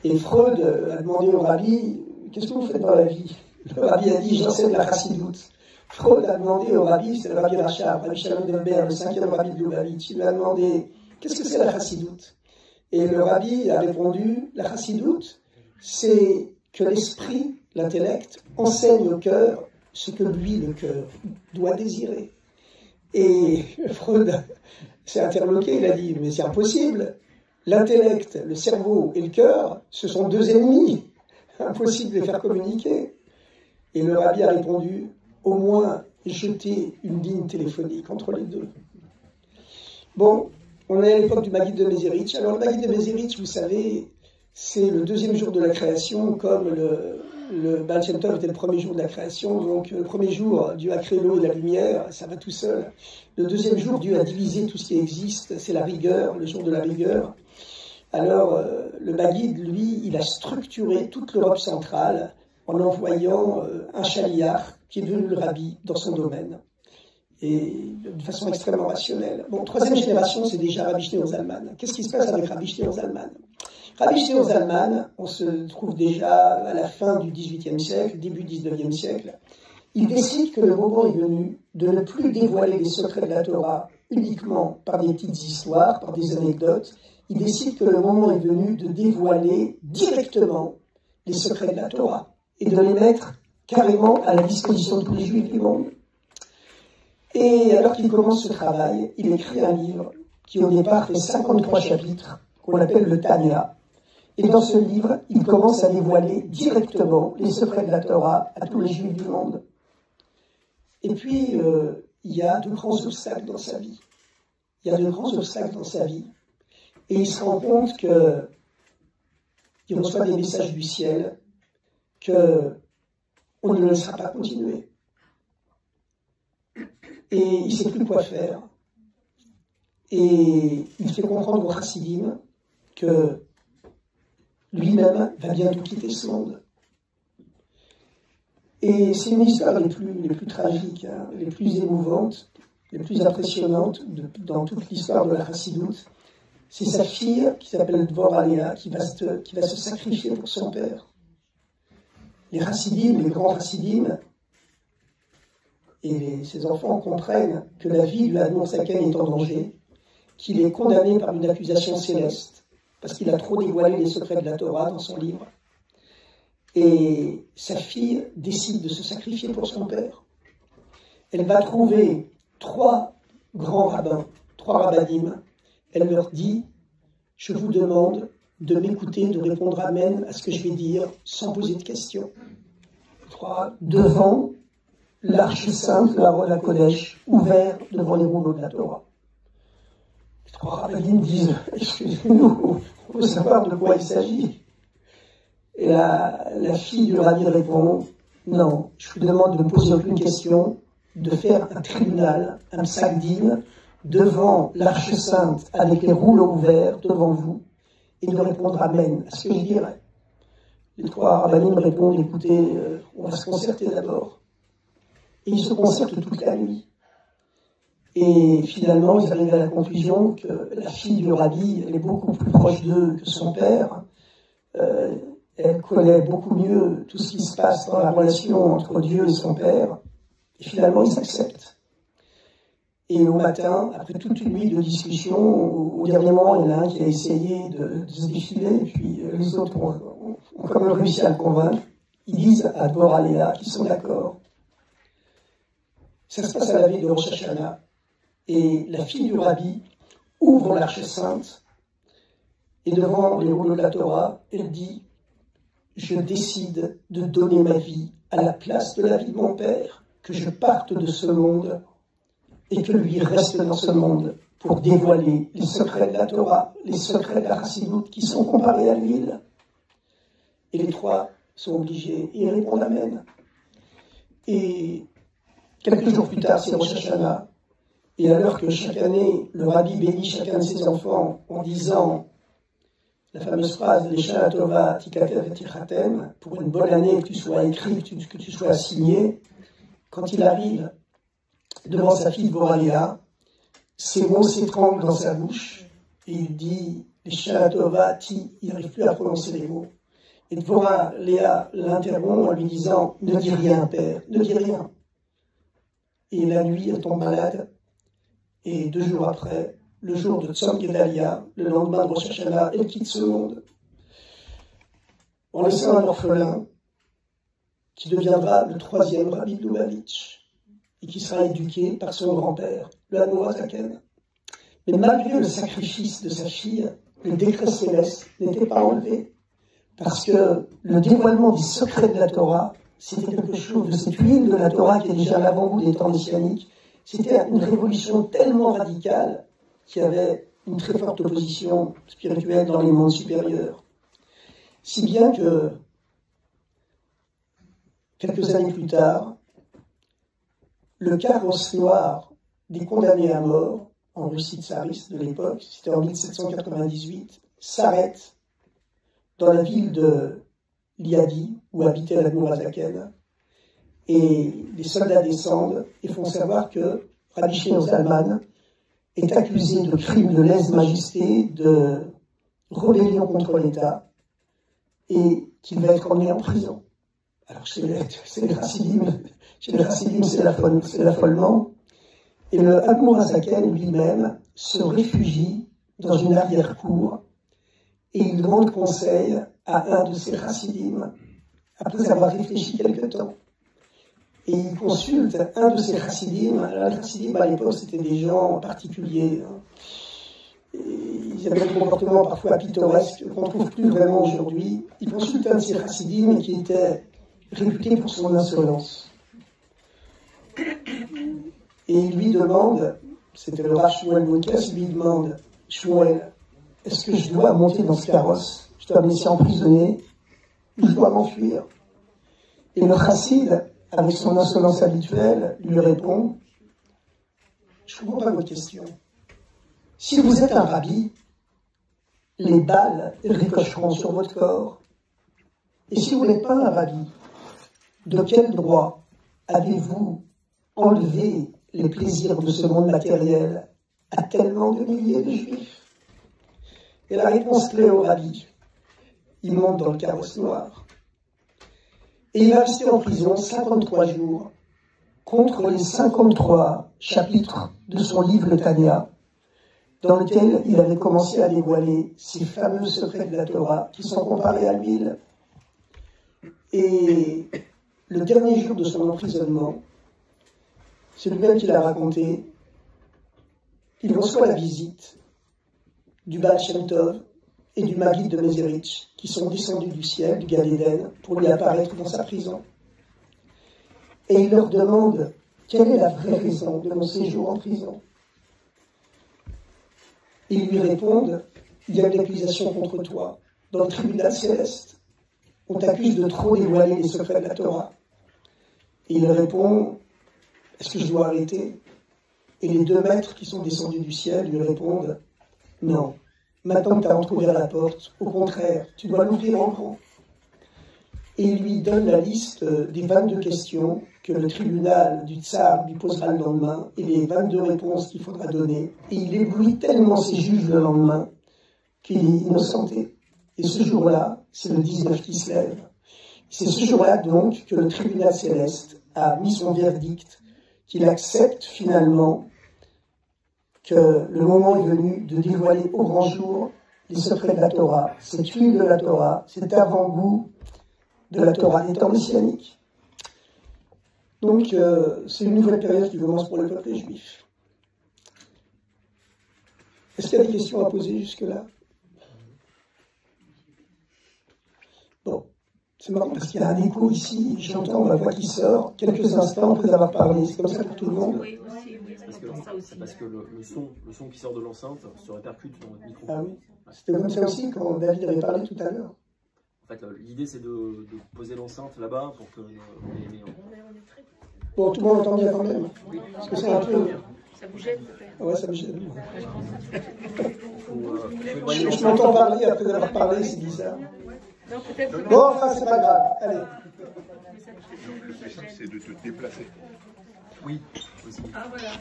Et Freud a demandé au rabbi, qu'est-ce que vous faites dans la vie? Le rabbi a dit, j'enseigne la chassidoute. Freud a demandé au rabbi, c'est le rabbi Rachab, Rabbi Shalom Delber, le 5e rabbi de Lubavitch, il lui a demandé, qu'est-ce que c'est la chassidoute? Et le rabbi a répondu, la chassidoute, c'est que l'esprit, l'intellect, enseigne au cœur ce que lui, le cœur, doit désirer. Et Freud s'est interloqué, il a dit, mais c'est impossible. L'intellect, le cerveau et le cœur, ce sont deux ennemis. Impossible de les faire communiquer. Et le rabbi a répondu, au moins jeter une ligne téléphonique entre les deux. Bon, on est à l'époque du Maguide de Mézeritch. Alors le Maguide de Mézeritch, vous savez, c'est le deuxième jour de la création, comme le Baal Shem Tov était le premier jour de la création. Donc le premier jour, Dieu a créé l'eau et la lumière, ça va tout seul. Le deuxième jour, Dieu a divisé tout ce qui existe, c'est la rigueur, le jour de la rigueur. Alors le Maguide, lui, il a structuré toute l'Europe centrale en envoyant un chaliar qui est devenu le rabbi dans son domaine. Et de façon extrêmement rationnelle. Bon, troisième génération, c'est déjà Rabbi Shneur Zalman. Qu'est-ce qui se passe avec Rabbi Shneur Zalman? Rabbi Shneur Zalman, on se trouve déjà à la fin du XVIIIe siècle, début du XIXe siècle. Il décide que le moment est venu de ne plus dévoiler les secrets de la Torah uniquement par des petites histoires, par des anecdotes. Il décide que le moment est venu de dévoiler directement les secrets de la Torah et de les mettre carrément à la disposition de tous les Juifs du monde. Et alors qu'il commence ce travail, il écrit un livre qui au départ fait 53 chapitres, qu'on appelle le Tanya. Et dans ce livre, il commence à dévoiler directement les secrets de la Torah à tous les Juifs du monde. Et puis, il y a de grands obstacles dans sa vie. Il y a de grands obstacles dans sa vie. Et il se rend compte qu'il reçoit des messages du ciel, qu'on ne le laissera pas continuer. Et il ne sait plus quoi faire. Et il fait comprendre au Chassidim que lui-même va bientôt quitter ce monde. Et c'est une histoire les plus tragiques, hein, les plus émouvantes, les plus impressionnantes dans toute l'histoire de la Chassidoute. C'est sa fille, qui s'appelle Dvorah Léa, qui va se sacrifier pour son père. Les Chassidim, les grands Chassidim, et ses enfants comprennent que la vie de l'Admor Zaken est en danger, qu'il est condamné par une accusation céleste, parce qu'il a trop dévoilé les secrets de la Torah dans son livre. Et sa fille décide de se sacrifier pour son père. Elle va trouver 3 grands rabbins, 3 rabbinim. Elle leur dit, je vous demande de m'écouter, de répondre amen à ce que je vais dire, sans poser de questions. 3, devant l'arche sainte, la Aron HaKodesh, ouvert devant les rouleaux de la Torah. Les 3 rabbinim disent, excusez-nous, on veut savoir de quoi il s'agit. Et la fille du rabbi répond, non, je vous demande de me poser aucune question, de faire un tribunal, un psak-din, devant l'arche sainte, avec les rouleaux ouverts devant vous, et de répondre amen à ce que je dirais. Les 3 rabbinim répondent, écoutez, on va se concerter d'abord. Et ils se concertent toute la nuit. Et finalement, ils arrivent à la conclusion que la fille du rabbi, elle est beaucoup plus proche d'eux que son père. Elle connaît beaucoup mieux tout ce qui se passe dans la relation entre Dieu et son père. Et finalement, ils s'acceptent. Et au matin, après toute une nuit de discussion, au dernier moment, il y en a un qui a essayé de se défiler, et puis les autres ont quand même réussi à le convaincre. Ils disent à Dvorah Léa qu'ils sont d'accord. Ça se passe à la veille de Rosh Hashanah. Et la fille du rabbi ouvre l'arche sainte, et devant les rouleaux de la Torah, elle dit, je décide de donner ma vie à la place de la vie de mon père, que je parte de ce monde et que lui reste dans ce monde pour dévoiler les secrets de la Torah, les secrets de la Chassidoute qui sont comparés à l'huile. Et les 3 sont obligés et ils répondent amen. Et quelques jours plus tard, c'est Rosh Hashanah. Et alors que chaque année, le rabbi bénit chacun de ses enfants en disant la fameuse phrase, les Shana Tova, Tikatev et Tichatem, pour une bonne année, que tu sois écrit, que tu sois signé, quand il arrive devant sa fille Dvorah Léa, ses mots s'étranglent dans sa bouche, et il dit, les Shana Tova, Ti, il n'arrive plus à prononcer les mots. Et Dvorah Léa l'interrompt en lui disant, ne dis rien, père, ne dis rien. Et la nuit, elle tombe malade, et 2 jours après, le jour de Tzom Gedalia, le lendemain de Rosh Hashanah, elle quitte ce monde, en laissant un orphelin qui deviendra le 3e rabbi de Lubavitch et qui sera éduqué par son grand-père, le Admor Zaken. Mais malgré le sacrifice de sa fille, le décret céleste n'était pas enlevé, parce que le dévoilement des secrets de la Torah, c'était quelque chose de cette huile de la Torah qui est déjà à l'avant-goût des temps messianiques. C'était une révolution tellement radicale qu'il y avait une très forte opposition spirituelle dans les mondes supérieurs. Si bien que, quelques années plus tard, le carrosse noir des condamnés à mort, en Russie tsariste de l'époque, c'était en 1798, s'arrête dans la ville de Liadi, où habitait l'Admor Zaken, et les soldats descendent et font savoir que Rabbi Shimon Zalman est accusé de crimes de lèse-majesté, de rébellion contre l'État, et qu'il va être emmené en prison. Alors chez les Chassidim, c'est l'affolement. Et le Admor Zaken lui-même se réfugie dans une arrière-cour et il demande conseil à un de ses Chassidim après avoir réfléchi quelque temps. Et il consulte un de ses chassidim. Alors, les chassidim, à l'époque, c'était des gens particuliers. Et ils avaient un comportement parfois pittoresque qu'on ne trouve plus vraiment aujourd'hui. Il consulte un de ses chassidim qui était réputé pour son insolence. Et il lui demande, c'était le Rav Shmuel Monkes, il lui demande, Shmuel, est-ce que je dois monter dans ce carrosse? Je dois me laisser emprisonner? Ou je dois m'enfuir? Et le chassid, avec son insolence habituelle, lui répond, je ne comprends pas votre question. Si vous êtes un rabbi, les balles ricocheront sur votre corps. Et si vous n'êtes pas un rabbi, de quel droit avez-vous enlevé les plaisirs de ce monde matériel à tellement de milliers de juifs? Et la réponse plaît au rabbi. Il monte dans le carrosse noir. Et il va rester en prison 53 jours contre les 53 chapitres de son livre le Tanya, dans lequel il avait commencé à dévoiler ces fameux secrets de la Torah qui sont comparés à l'huile. Et le dernier jour de son emprisonnement, c'est lui-même qui l'a raconté, il reçoit la visite du Baal Shem Tov et du Maguid de Mézérich, qui sont descendus du ciel, du Gan Eden, pour lui apparaître dans sa prison. Et il leur demande quelle est la vraie raison de mon séjour en prison. Ils lui répondent, il y a une accusation contre toi. Dans le tribunal céleste, on t'accuse de trop dévoiler les secrets de la Torah. Et il répond, est-ce que je dois arrêter? Et les 2 maîtres qui sont descendus du ciel lui répondent, non, maintenant que tu as entrouvert la porte, au contraire, tu dois l'ouvrir en grand. Et il lui donne la liste des 22 questions que le tribunal du Tsar lui posera le lendemain et les 22 réponses qu'il faudra donner. Et il éblouit tellement ses juges le lendemain qu'il est innocenté. Et ce jour-là, c'est le 19 qui se lève. C'est ce jour-là, donc, que le tribunal céleste a mis son verdict, qu'il accepte finalement que le moment est venu de dévoiler au grand jour les secrets de la Torah. C'est une de la Torah, c'est avant-goût de la Torah des temps messianiques. Donc, c'est une nouvelle période qui commence pour le peuple juif. Est-ce qu'il y a des questions à poser jusque-là? Bon, c'est marrant parce qu'il y a un écho ici, j'entends ma voix qui sort quelques instants après avoir parlé. C'est comme ça pour tout le monde? Oui, aussi, oui, parce que le son qui sort de l'enceinte se répercute dans votre micro. Ah oui, c'était comme ça aussi quand David avait parlé tout à l'heure. En fait, l'idée c'est de poser l'enceinte là-bas pour que Bon, tout le monde entend bien quand même. Parce que c'est un peu... Ça vous gêne peut-être? Ouais, ça me gêne. Je m'entends parler après avoir parlé, c'est bizarre. Non, peut-être. Bon, enfin, c'est pas grave. Allez. Le plus simple, c'est de te déplacer. Oui, aussi. Ah, voilà.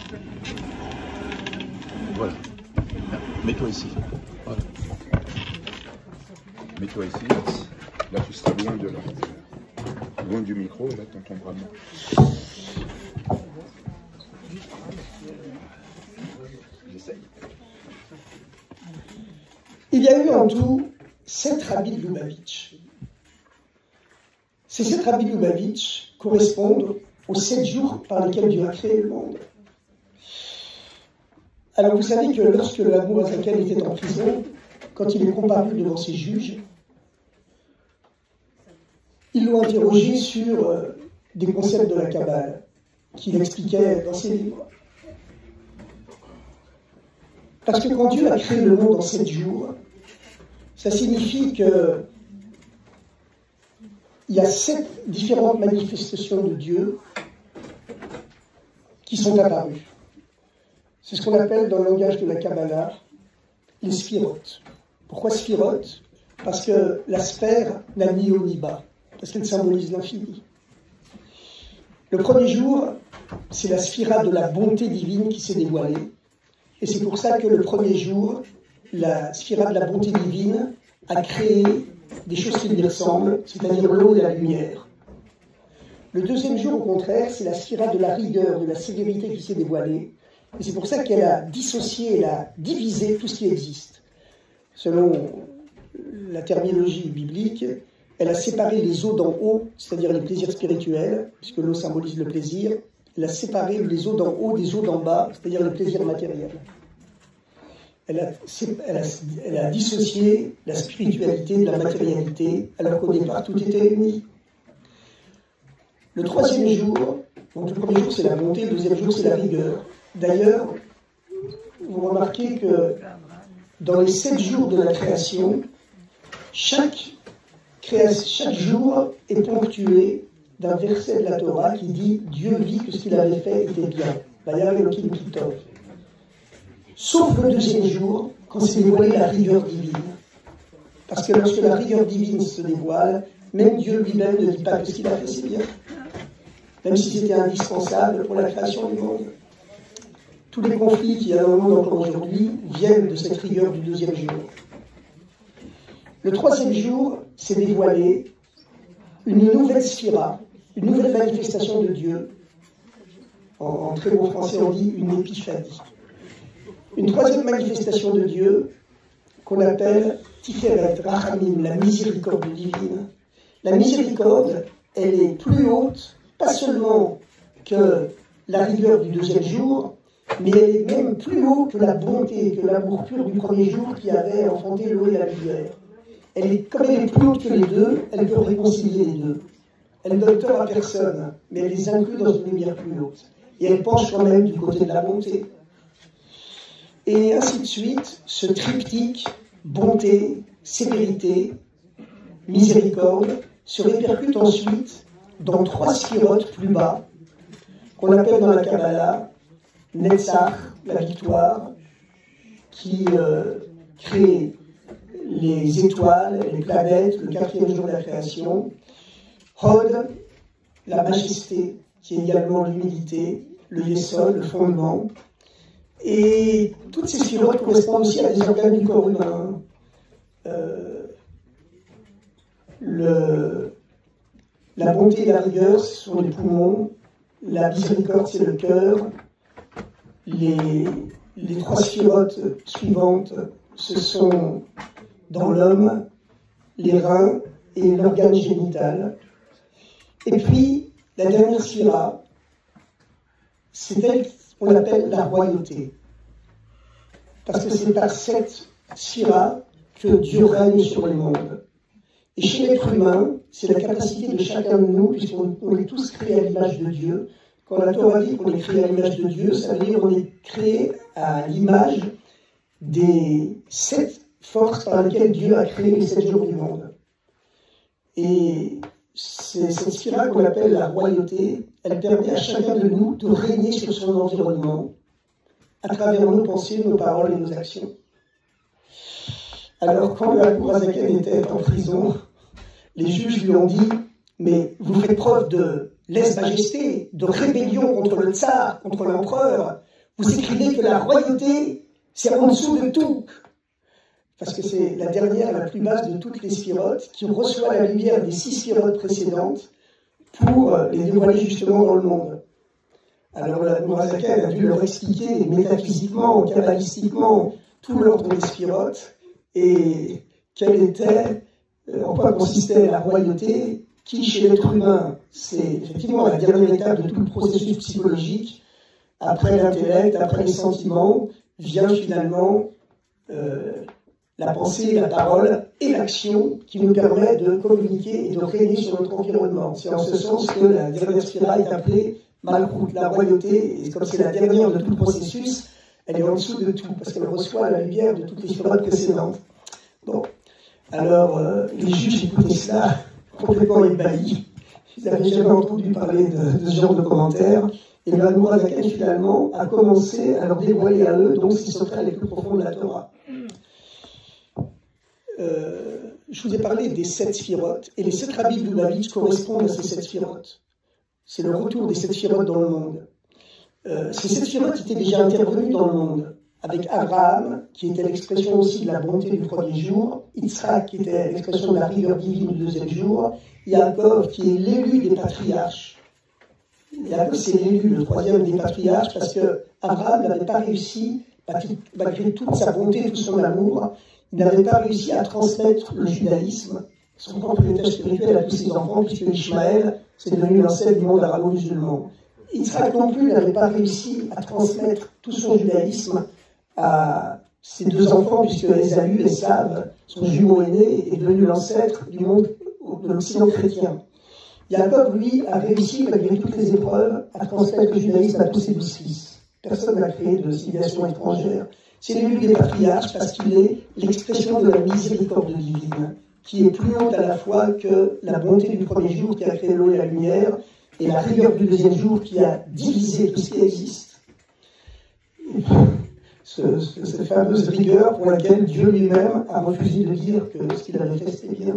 Voilà. Mets-toi ici. Voilà. Mets-toi ici. Là, tu seras loin de là. Loin du micro, et là, tu entendras moins. J'essaye. Il y a eu en tout 7 rabbis de Lubavitch. Ces 7 rabbis de Lubavitch correspondent aux 7 jours par lesquels Dieu a créé le monde. Alors vous savez que lorsque le Admor Azaken était en prison, quand il est comparu devant ses juges, ils l'ont interrogé sur des concepts de la Kabbale qu'il expliquait dans ses livres. Parce que quand Dieu a créé le monde en 7 jours, ça signifie que il y a 7 différentes manifestations de Dieu qui sont apparues. C'est ce qu'on appelle dans le langage de la Kabbalah les sphirotes. Pourquoi sphirotes? Parce que la sphère n'a ni haut ni bas, parce qu'elle symbolise l'infini. Le premier jour, c'est la sphira de la bonté divine qui s'est dévoilée. Et c'est pour ça que le premier jour, la sphira de la bonté divine a créé des choses qui lui ressemblent, c'est-à-dire l'eau et la lumière. Le deuxième jour, au contraire, c'est la sphira de la rigueur, de la sévérité qui s'est dévoilée. Et c'est pour ça qu'elle a dissocié, elle a divisé tout ce qui existe. Selon la terminologie biblique, Elle a séparé les eaux d'en haut, c'est-à-dire les plaisirs spirituels, puisque l'eau symbolise le plaisir. Elle a séparé les eaux d'en haut des eaux d'en bas, c'est-à-dire les plaisirs matériels. Elle a dissocié la spiritualité de la matérialité, alors qu'au départ, tout était uni. Le troisième jour, donc le premier jour, c'est la bonté, le deuxième jour, c'est la rigueur. D'ailleurs, vous remarquez que dans les 7 jours de la création, chaque jour est ponctué d'un verset de la Torah qui dit « Dieu vit que ce qu'il avait fait était bien ». Sauf le deuxième jour, quand s'est dévoilée la rigueur divine. Parce que lorsque la rigueur divine se dévoile, même Dieu lui-même ne dit pas que ce qu'il a fait c'est bien. Même si c'était indispensable pour la création du monde. Tous les conflits qu'il y a dans le monde encore aujourd'hui viennent de cette rigueur du deuxième jour. Le troisième jour s'est dévoilé une nouvelle sphira, une nouvelle manifestation de Dieu. En très bon français, on dit une épiphanie. Une troisième manifestation de Dieu qu'on appelle Tiferet Rachamim, la miséricorde divine. La miséricorde, elle est plus haute, pas seulement que la rigueur du deuxième jour, mais elle est même plus haut que la bonté, que l'amour pur du premier jour qui avait enfanté l'eau et la lumière. Comme elle est plus haute que les deux, elle peut réconcilier les deux. Elle ne donne tort à personne, mais elle les inclut dans une lumière plus haute. Et elle penche quand même du côté de la bonté. Et ainsi de suite, ce triptyque, bonté, sévérité, miséricorde, se répercute ensuite dans 3 sphirotes plus bas, qu'on appelle dans la Kabbalah Netzach, la victoire, qui crée les étoiles, les planètes, le 4e jour de la création. Hod, la majesté, qui est également l'humilité, le Yesod, le fondement. Et toutes ces sphirotes correspondent aussi à des organes du corps humain. La bonté et la rigueur sont les poumons, la miséricorde c'est le cœur, les 3 sphirotes suivantes, ce sont dans l'homme, les reins et l'organe génital. Et puis, la dernière sphira, c'est elle qu'on appelle la royauté. Parce que c'est par cette sphira que Dieu règne sur le monde. Et chez l'être humain, c'est la capacité de chacun de nous, puisqu'on est tous créés à l'image de Dieu. Quand la Torah dit qu'on est créé à l'image de Dieu, ça veut dire qu'on est créé à l'image des 7 forces par lesquelles Dieu a créé les 7 jours du monde. Et c'est cette sphira qu'on appelle la royauté, elle permet à chacun de nous de régner sur son environnement, à travers nos pensées, nos paroles et nos actions. Alors, quand le Admorazaken était en prison, les juges lui ont dit « Mais vous faites preuve de lèse-majesté, de rébellion contre le tsar, contre l'empereur. Vous écrivez que la royauté, c'est en dessous de tout. » Parce que c'est la dernière, la plus basse de toutes les sphirotes, qui reçoit la lumière des 6 sphirotes précédentes pour les dévoiler justement dans le monde. Alors l'Admorazaken a dû leur expliquer métaphysiquement, kabbalistiquement, tout l'ordre des sphirotes, et quelle était, en quoi consistait la royauté, qui chez l'être humain, c'est effectivement la dernière étape de tout le processus psychologique, après l'intellect, après les sentiments, vient finalement la pensée, la parole et l'action qui nous permet de communiquer et de régner sur notre environnement. C'est en ce sens que la dernière spirale est appelée Malchut, la royauté, et comme c'est la dernière de tout le processus, elle est en dessous de tout, parce qu'elle reçoit la lumière de toutes les spirales précédentes. Bon, alors les juges écoutaient cela complètement ébahis. Ils n'avaient jamais entendu parler de ce genre de commentaires. Et le Admorazaken, finalement, a commencé à leur dévoiler à eux donc ce qui s'offrait les plus profonds de la Torah. Je vous ai parlé des 7 sphirotes, et les 7 rabbis de Lubavitch correspondent à ces 7 sphirotes. C'est le retour des 7 sphirotes dans le monde. Ces 7 sphirotes étaient déjà intervenus dans le monde, avec Abraham, qui était l'expression aussi de la bonté du premier jour, Yitzhak, qui était l'expression de la rigueur divine du deuxième jour, Yaakov, qui est l'élu des patriarches. Yaakov, c'est l'élu, le 3e des patriarches, parce que Abraham n'avait pas réussi, malgré toute sa bonté, tout son amour, il n'avait pas réussi à transmettre le judaïsme son propriétaire spirituel à tous ses enfants, puisque Ishmaël, c'est devenu l'ancêtre du monde arabo-musulman. Yitzhak non plus n'avait pas réussi à transmettre tout son judaïsme à ses deux enfants, puisque Ésaü, Esav, son jumeau aîné, est devenu l'ancêtre du monde de l'Occident chrétien. Jacob, lui, a réussi, malgré toutes les épreuves, à transmettre le judaïsme à tous ses 12 fils. Personne n'a créé de civilisation étrangère. C'est l'élu des patriarches parce qu'il est l'expression de la miséricorde divine, qui est plus haute à la fois que la bonté du premier jour qui a créé l'eau et la lumière, et la rigueur du deuxième jour qui a divisé tout ce qui existe. Cette fameuse rigueur pour laquelle Dieu lui-même a refusé de dire que ce qu'il avait fait c'était bien.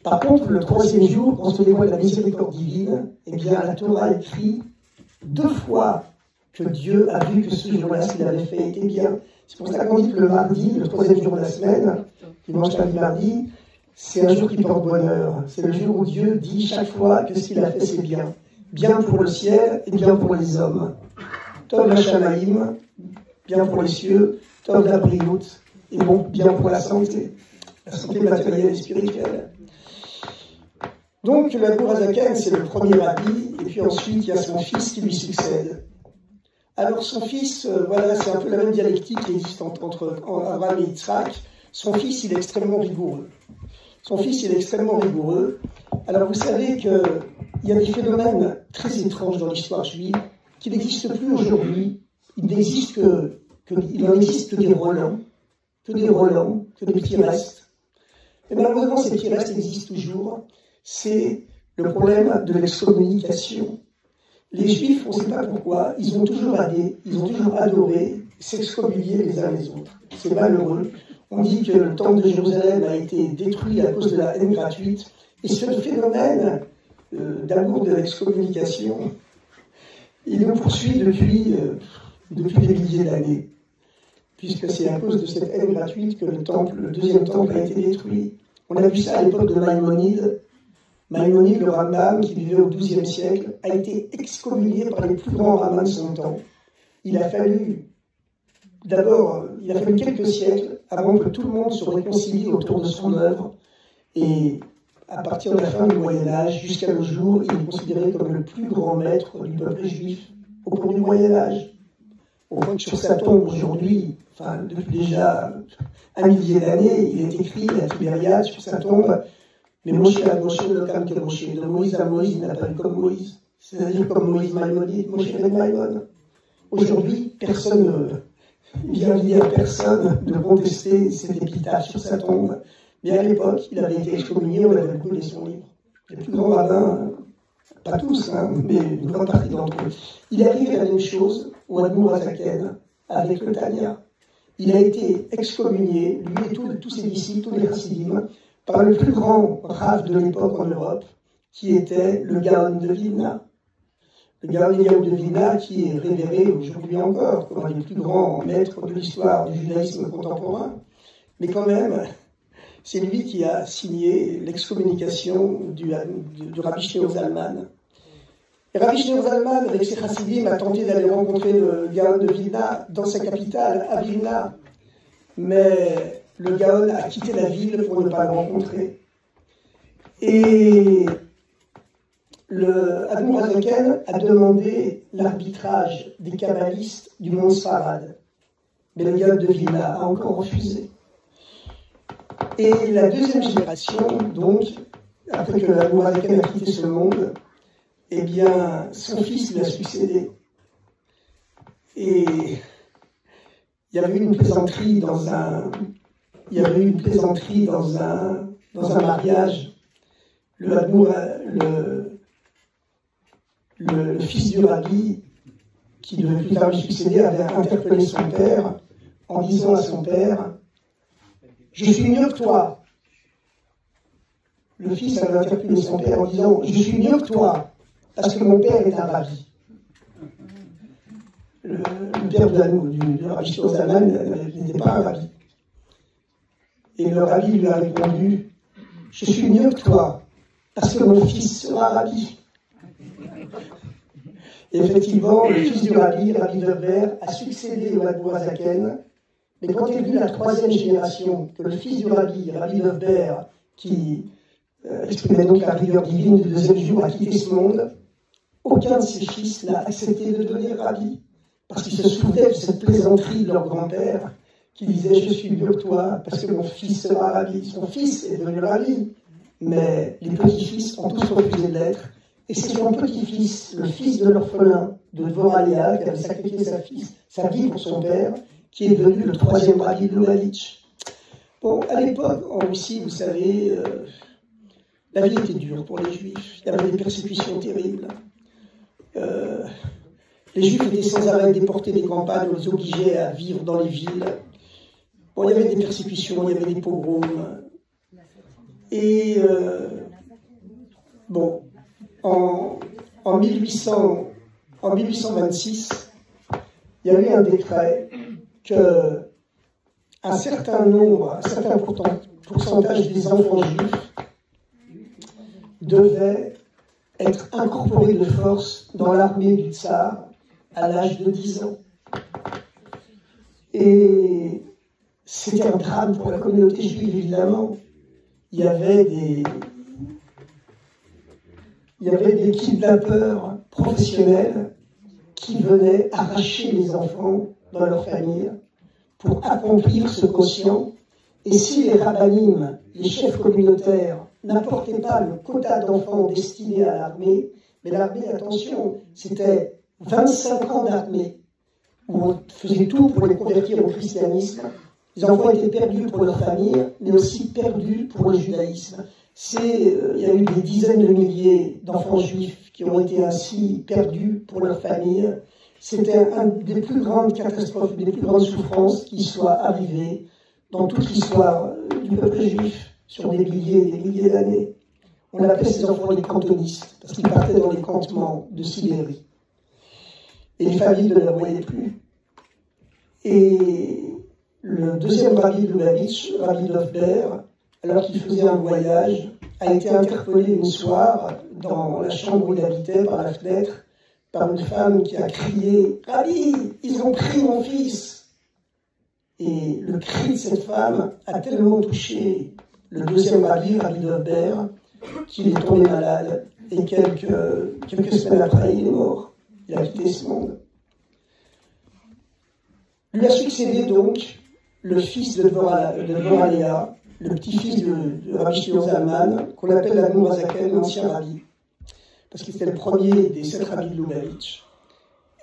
Par contre, le troisième jour, quand se dévoile la miséricorde divine, eh bien, la Torah écrit 2 fois que Dieu a vu que ce jour-là, ce qu'il avait fait était bien. C'est pour ça qu'on dit que le mardi, le 3e jour de la semaine, dimanche, lundi, mardi, c'est un jour qui porte bonheur. C'est le jour où Dieu dit chaque fois que ce qu'il a fait, c'est bien. Bien pour le ciel et bien pour les hommes. Tov la Shamaïm, bien pour les cieux. Tov la Briout, et bon, bien pour la santé matérielle et spirituelle. Donc, le Admour Hazaken, c'est le premier rabbi, et puis ensuite, il y a son fils qui lui succède. Alors, son fils, voilà, c'est un peu la même dialectique qui existe entre Abraham et Yitzhak. Son fils, il est extrêmement rigoureux. Alors, vous savez qu'il y a des phénomènes très étranges dans l'histoire juive qui n'existent plus aujourd'hui. Il n'en existe que des relents, que des petits restes. Et malheureusement, ces petits restes existent toujours. C'est le problème de l'excommunication. Les Juifs, on ne sait pas pourquoi, ils ont toujours adoré s'excommunier les uns les autres. C'est malheureux. On dit que le temple de Jérusalem a été détruit à cause de la haine gratuite. Et ce phénomène d'amour de l'excommunication, il nous poursuit depuis des milliers d'années. Puisque c'est à cause de cette haine gratuite que le deuxième temple a été détruit. On a vu ça à l'époque de Maïmonide. Maïmonide, le Rambam, qui vivait au XIIe siècle, a été excommunié par les plus grands rabbins de son temps. Il a fallu quelques siècles avant que tout le monde se réconcilie autour de son œuvre. Et à partir de la fin du Moyen-Âge, jusqu'à nos jours, il est considéré comme le plus grand maître du peuple juif au cours du Moyen-Âge. Au point que sur sa tombe aujourd'hui, depuis déjà un millier d'années, il est écrit à Tibériade sur sa tombe: mais Moshe a Moshe le calme que Moshe. De Moïse à Moïse, il n'a pas eu comme Moïse. C'est-à-dire comme Moïse Maïmonide, Moshe ben Maïmon. Aujourd'hui, personne vient dire à personne de contester cet épitaphe sur sa tombe. Mais à l'époque, il avait été excommunié, on avait brûlé son livre. Les plus grands rabbins, pas tous, mais une grande partie d'entre eux. Il est arrivé la même chose au Admour Hazaken avec le Tanya. Il a été excommunié, lui et tous ses disciples, tous les chassidim, par le plus grand rav de l'époque en Europe, qui était le Gaon de Vilna. Le Gaon de Vilna qui est révéré aujourd'hui encore comme un des plus grands maîtres de l'histoire du judaïsme contemporain. Mais quand même, c'est lui qui a signé l'excommunication du Rabbi Shneur Zalman. Et Rabbi Shneur Zalman, avec ses chassidim, a tenté d'aller rencontrer le Gaon de Vilna dans sa capitale, à Vilna. Mais le Gaon a quitté la ville pour ne pas le rencontrer. Et le Admour Hazaken a demandé l'arbitrage des kabbalistes du monde Sfarad. Mais le Gaon de Vilna a encore refusé. Et la deuxième génération, donc, après que l'Admour Hazaken a quitté ce monde, eh bien, son fils lui a succédé. Et il y avait eu une plaisanterie dans un mariage. Le fils du rabbi, qui devait plus tard lui succéder, avait interpellé son père en disant à son père: je suis mieux que toi. Le fils avait interpellé son père en disant: je suis mieux que toi, parce que mon père est un rabbi. Le père du rabbi Shneur Zalman n'était pas un rabbi. Et le rabbi lui a répondu: je suis mieux que toi, parce que mon fils sera rabbi. Et effectivement, le fils du rabbi, Rabbi Weber, a succédé au Admour Hazaken. Mais quand est venue la troisième génération, que le fils du rabbi, Rabbi Weber, qui exprimait donc la rigueur divine du deuxième jour, a quitté ce monde. Aucun de ses fils n'a accepté de devenir rabbi, parce qu'ils se souvenaient de cette plaisanterie de leur grand-père, qui disait « Je suis mieux que toi, parce que mon fils sera rabbi ». Son fils est devenu rabbi, mais les petits-fils ont tous refusé de l'être. Et c'est son petit-fils, le fils de l'orphelin de Dvorah Léa, qui avait sacrifié sa vie pour son père, qui est devenu le troisième rabbi de Lubavitch. Bon, à l'époque, en Russie, vous savez, la vie était dure pour les Juifs. Il y avait des persécutions terribles. Les Juifs étaient sans arrêt déportés des campagnes, on les obligeait à vivre dans les villes. Bon, il y avait des persécutions, il y avait des pogroms. Et bon, en 1826, il y a eu un décret que un certain pourcentage des enfants juifs devaient être incorporés de force dans l'armée du tsar à l'âge de 10 ans. Et c'était un drame pour la communauté juive, évidemment. Il y avait des kidnappeurs professionnels qui venaient arracher les enfants dans leur famille pour accomplir ce quotient. Et si les rabbinim, les chefs communautaires, n'apportaient pas le quota d'enfants destinés à l'armée, mais l'armée, attention, c'était 25 ans d'armée, où on faisait tout pour les convertir au christianisme. Les enfants étaient perdus pour leur famille, mais aussi perdus pour le judaïsme. Il y a eu des dizaines de milliers d'enfants juifs qui ont été ainsi perdus pour leur famille. C'était une des plus grandes catastrophes, des plus grandes souffrances qui soient arrivées dans toute l'histoire du peuple juif sur des milliers et des milliers d'années. On appelait ces enfants les cantonistes, parce qu'ils partaient dans les campements de Sibérie. Et les familles ne les voyaient plus. Et le deuxième rabbi de Lubavitch, Rabbi Dovber, alors qu'il faisait un voyage, a été interpellé une soir dans la chambre où il habitait, par la fenêtre, par une femme qui a crié « Rabbi, ils ont pris mon fils !» Et le cri de cette femme a tellement touché le deuxième rabbi, Rabbi Dovber, qu'il est tombé malade. Et quelques semaines après, il est mort. Il a quitté ce monde. Lui a succédé donc le fils de Dvorah Léa, le petit-fils de Rabbi Shlomo Zalman, qu'on appelle l'Admor Hazaken, l'ancien rabbi, parce qu'il était le premier des 7 rabbis de Lubavitch.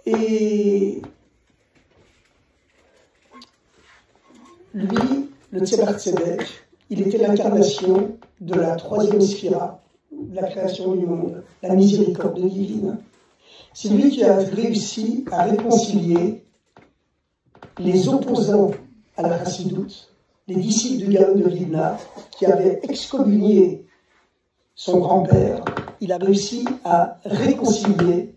Et lui, le Tzemach Tzedek, il était l'incarnation de la troisième sphira, de la création du monde, la miséricorde divine. C'est lui qui a réussi à réconcilier les opposants à la Chassidoute, les disciples du Gaon de Vilna, qui avaient excommunié son grand-père. Il a réussi à réconcilier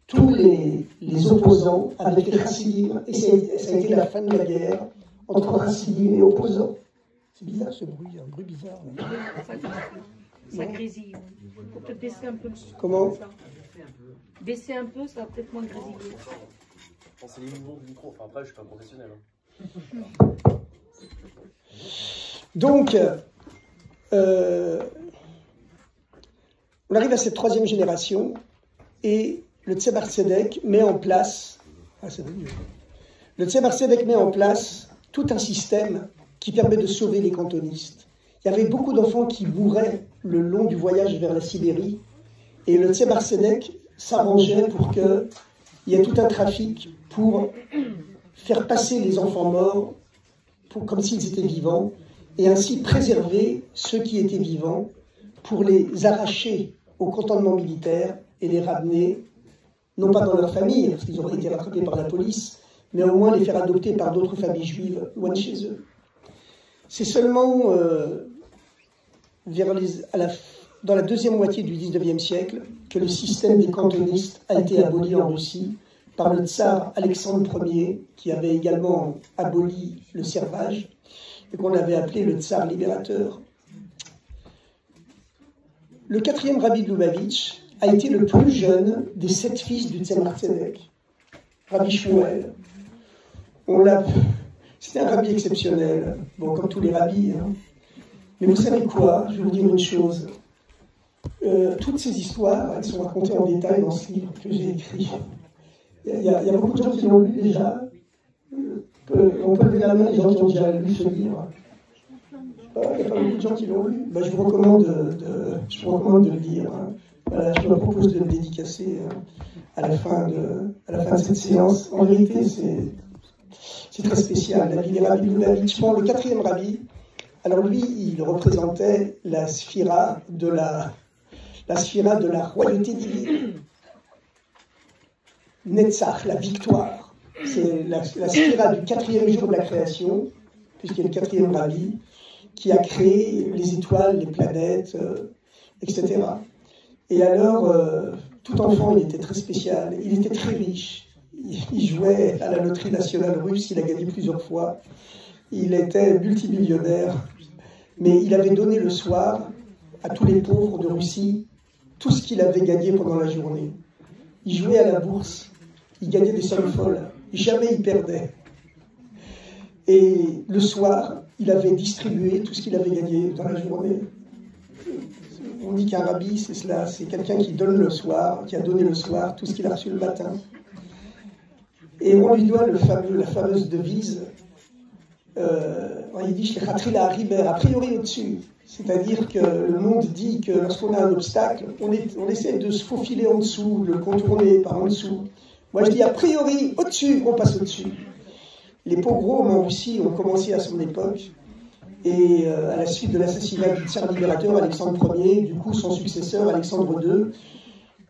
tous les opposants avec les Chassidim, et ça a été la fin de la guerre entre Chassidim et opposants. C'est bizarre ce bruit, un bruit bizarre. Ça grésille. Il faut peut-être baisser un peu le son. Comment? Baisser un peu, ça va peut-être moins grésiller. C'est les mouvements du micro. Enfin, après, je suis pas professionnel. Donc, on arrive à cette troisième génération et le Tzemach Tzedek met en place, le Tzemach Tzedek met en place tout un système qui permet de sauver les cantonistes. Il y avait beaucoup d'enfants qui mouraient le long du voyage vers la Sibérie et le Tzemach Tzedek s'arrangeait pour qu'il y ait tout un trafic pour faire passer les enfants morts comme s'ils étaient vivants et ainsi préserver ceux qui étaient vivants pour les arracher au cantonnement militaire et les ramener, non pas dans leur famille, parce qu'ils auraient été rattrapés par la police, mais au moins les faire adopter par d'autres familles juives loin de chez eux. C'est seulement dans la deuxième moitié du XIXe siècle que le système des cantonistes a été aboli en Russie par le tsar Alexandre Ier, qui avait également aboli le servage, et qu'on avait appelé le tsar libérateur. Le quatrième rabbi de Lubavitch a été le plus jeune des 7 fils du Tzemach Tzedek, Rabbi Shmuel. C'était un rabbi exceptionnel, bon, comme tous les rabbis. Hein. Mais vous savez quoi? Je vais vous dire une chose. Toutes ces histoires, elles sont racontées en détail dans ce livre que j'ai écrit. Il y a beaucoup de gens qui l'ont lu déjà. On peut lever la main les gens qui ont déjà lu ce livre. Il n'y a pas beaucoup de gens qui l'ont lu. Ben, je vous recommande de le lire. Voilà, je me propose de le dédicacer à la fin de cette séance. En vérité, c'est très spécial. La vie des rabbis Lubavitch, le quatrième rabbi, alors lui, il représentait la sphira de la royauté divine. Netzach, la victoire. C'est la sphira du quatrième jour de la création, puisqu'il y a le quatrième rabbi, qui a créé les étoiles, les planètes, etc. Et alors, tout enfant, il était très spécial, il était très riche. Il jouait à la loterie nationale russe, il a gagné plusieurs fois. Il était multimillionnaire, mais il avait donné le soir à tous les pauvres de Russie tout ce qu'il avait gagné pendant la journée. Il jouait à la bourse, il gagnait des sommes folles, jamais il perdait. Et le soir, il avait distribué tout ce qu'il avait gagné dans la journée. On dit qu'un rabbi, c'est cela, c'est quelqu'un qui donne le soir, qui a donné le soir tout ce qu'il a reçu le matin. Et on lui doit la fameuse devise, il dit « a priori au-dessus ». C'est-à-dire que le monde dit que lorsqu'on a un obstacle, on essaie de se faufiler en dessous, de le contourner par en dessous. Moi je dis a priori au-dessus, on passe au-dessus. Les pogroms en Russie ont commencé à son époque, et à la suite de l'assassinat du tsar libérateur Alexandre Ier, du coup son successeur Alexandre II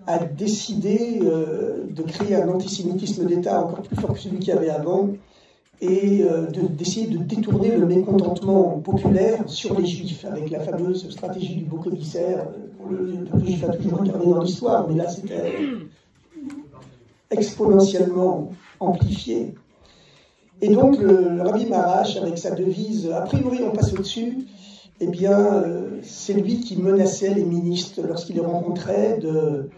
a décidé de créer un antisémitisme d'État encore plus fort que celui qu'il y avait avant, et d'essayer de détourner le mécontentement populaire sur les Juifs, avec la fameuse stratégie du bouc émissaire. Le Juif a toujours incarné dans l'histoire, mais là c'était exponentiellement amplifié. Et donc le Rabbi Maharash, avec sa devise « a priori on passe au-dessus », eh bien c'est lui qui menaçait les ministres lorsqu'il les rencontrait de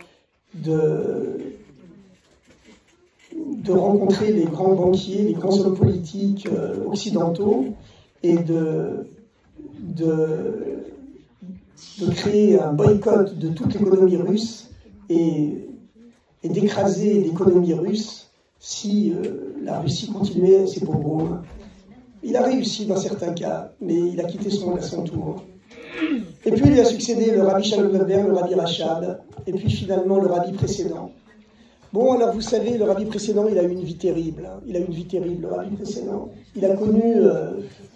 rencontrer les grands banquiers, les grands hommes politiques occidentaux, et de créer un boycott de toute l'économie russe et d'écraser l'économie russe si la Russie continuait ses pogroms. Il a réussi dans certains cas, mais il a quitté ce monde à son tour. Et puis il lui a succédé le Rabbi Shalom Goldberg, le Rabbi Rachab, et puis finalement le Rabbi précédent. Bon, alors vous savez, le Rabbi précédent, il a eu une vie terrible. Hein. Il a eu une vie terrible, le Rabbi précédent. Il a connu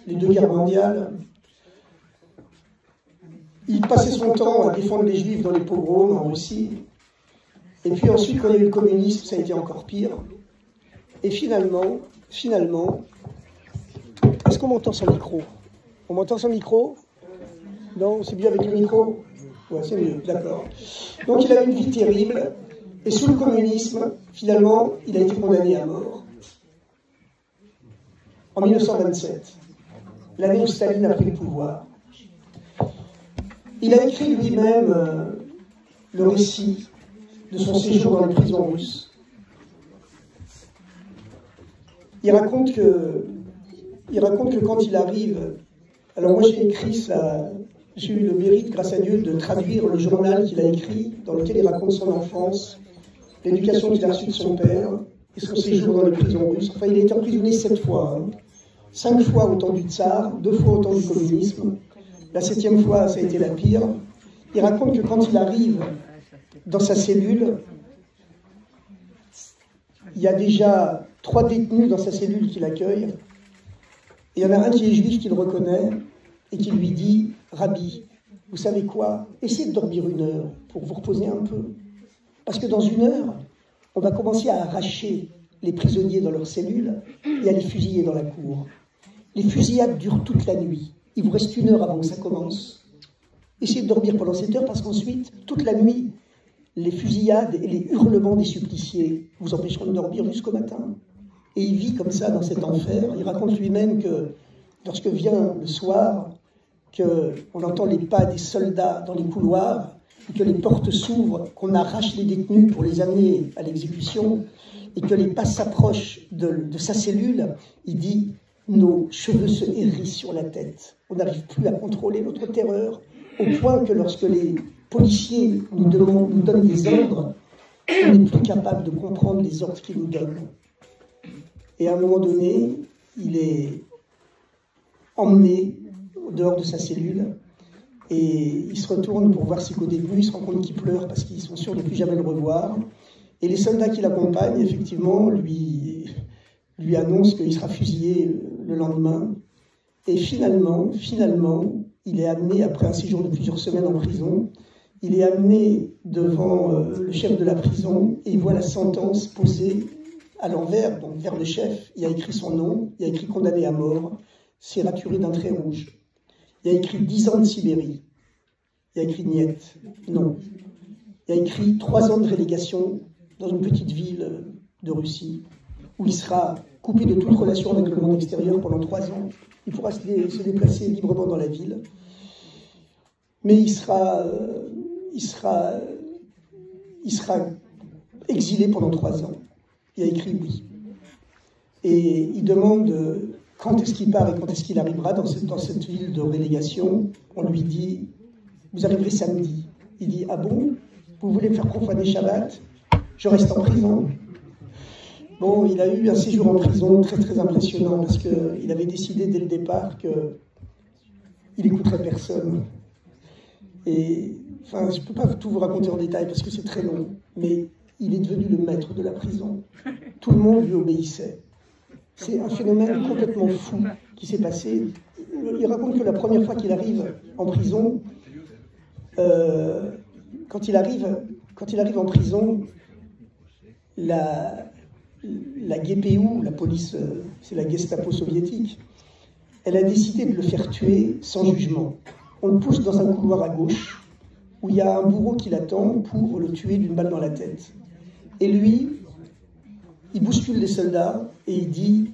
les 2 guerres mondiales. Il passait son temps à défendre les Juifs dans les pogroms en Russie. Et puis ensuite, quand il y a eu le communisme, ça a été encore pire. Et finalement, est-ce qu'on m'entend sans micro? On m'entend sans micro? Non, c'est mieux avec le micro? Ouais, c'est mieux, d'accord. Donc il a eu une vie terrible. Et sous le communisme, finalement, il a été condamné à mort. En 1927, l'année où Staline a pris le pouvoir. Il a écrit lui-même le récit de son séjour dans les prisons russes. Il raconte que quand il arrive... Alors moi j'ai écrit ça, j'ai eu le mérite, grâce à Dieu, de traduire le journal qu'il a écrit, dans lequel il raconte son enfance, l'éducation qu'il a reçue de son père, et son séjour dans les prisons russes. Enfin, il a été emprisonné 7 fois. 5 fois au temps du tsar, 2 fois au temps du communisme. La 7e fois, ça a été la pire. Il raconte que quand il arrive dans sa cellule, il y a déjà 3 détenus dans sa cellule qui l'accueillent. Et il y en a un qui est juif, qui le reconnaît, et qui lui dit « Rabbi, vous savez quoi? Essayez de dormir 1 heure pour vous reposer un peu. Parce que dans 1 heure, on va commencer à arracher les prisonniers dans leurs cellules et à les fusiller dans la cour. Les fusillades durent toute la nuit. Il vous reste 1 heure avant que ça commence. Essayez de dormir pendant 7 heures parce qu'ensuite, toute la nuit, les fusillades et les hurlements des suppliciés vous empêcheront de dormir jusqu'au matin. » Et il vit comme ça dans cet enfer. Il raconte lui-même que lorsque vient le soir, qu'on entend les pas des soldats dans les couloirs, que les portes s'ouvrent, qu'on arrache les détenus pour les amener à l'exécution, et que les pas s'approchent de sa cellule, il dit nos cheveux se hérissent sur la tête. On n'arrive plus à contrôler notre terreur, au point que lorsque les policiers nous donnent des ordres, on n'est plus capable de comprendre les ordres qu'ils nous donnent. Et à un moment donné, il est emmené au dehors de sa cellule et il se retourne pour voir si qu'au début, il se rend compte qu'il pleure parce qu'ils sont sûrs de ne plus jamais le revoir. Et les soldats qui l'accompagnent, effectivement, lui annoncent qu'il sera fusillé le lendemain. Et finalement, il est amené, après un séjour de plusieurs semaines en prison, il est amené devant le chef de la prison et il voit la sentence posée à l'envers, donc vers le chef. Il y a écrit son nom, il y a écrit condamné à mort, c'est raturé d'un trait rouge. Il y a écrit 10 ans de Sibérie. Il y a écrit niet, non. Il y a écrit 3 ans de relégation dans une petite ville de Russie, où il sera coupé de toute relation avec le monde extérieur pendant 3 ans. Il pourra se déplacer librement dans la ville, mais il sera exilé pendant 3 ans. Il a écrit oui. Et il demande quand est-ce qu'il part et quand est-ce qu'il arrivera dans cette ville de relégation. On lui dit, vous arriverez samedi. Il dit, ah bon, vous voulez me faire profaner Shabbat? Je reste en prison. Bon, il a eu un séjour en prison très très impressionnant parce qu'il avait décidé dès le départ qu'il n'écouterait personne. Et enfin, je ne peux pas tout vous raconter en détail parce que c'est très long, mais il est devenu le maître de la prison. Tout le monde lui obéissait. C'est un phénomène complètement fou qui s'est passé. Il raconte que la première fois qu'il arrive en prison, quand il arrive en prison, la GPU, la police, c'est la Gestapo soviétique, elle a décidé de le faire tuer sans jugement. On le pousse dans un couloir à gauche, où il y a un bourreau qui l'attend pour le tuer d'une balle dans la tête. Et lui, il bouscule les soldats et il dit,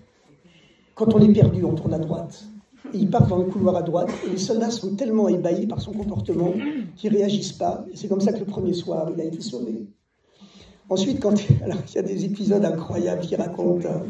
quand on est perdu, on tourne à droite. Et il part dans le couloir à droite, et les soldats sont tellement ébahis par son comportement qu'ils ne réagissent pas. Et c'est comme ça que le premier soir, il a été sauvé. Ensuite, alors, il y a des épisodes incroyables qui racontent.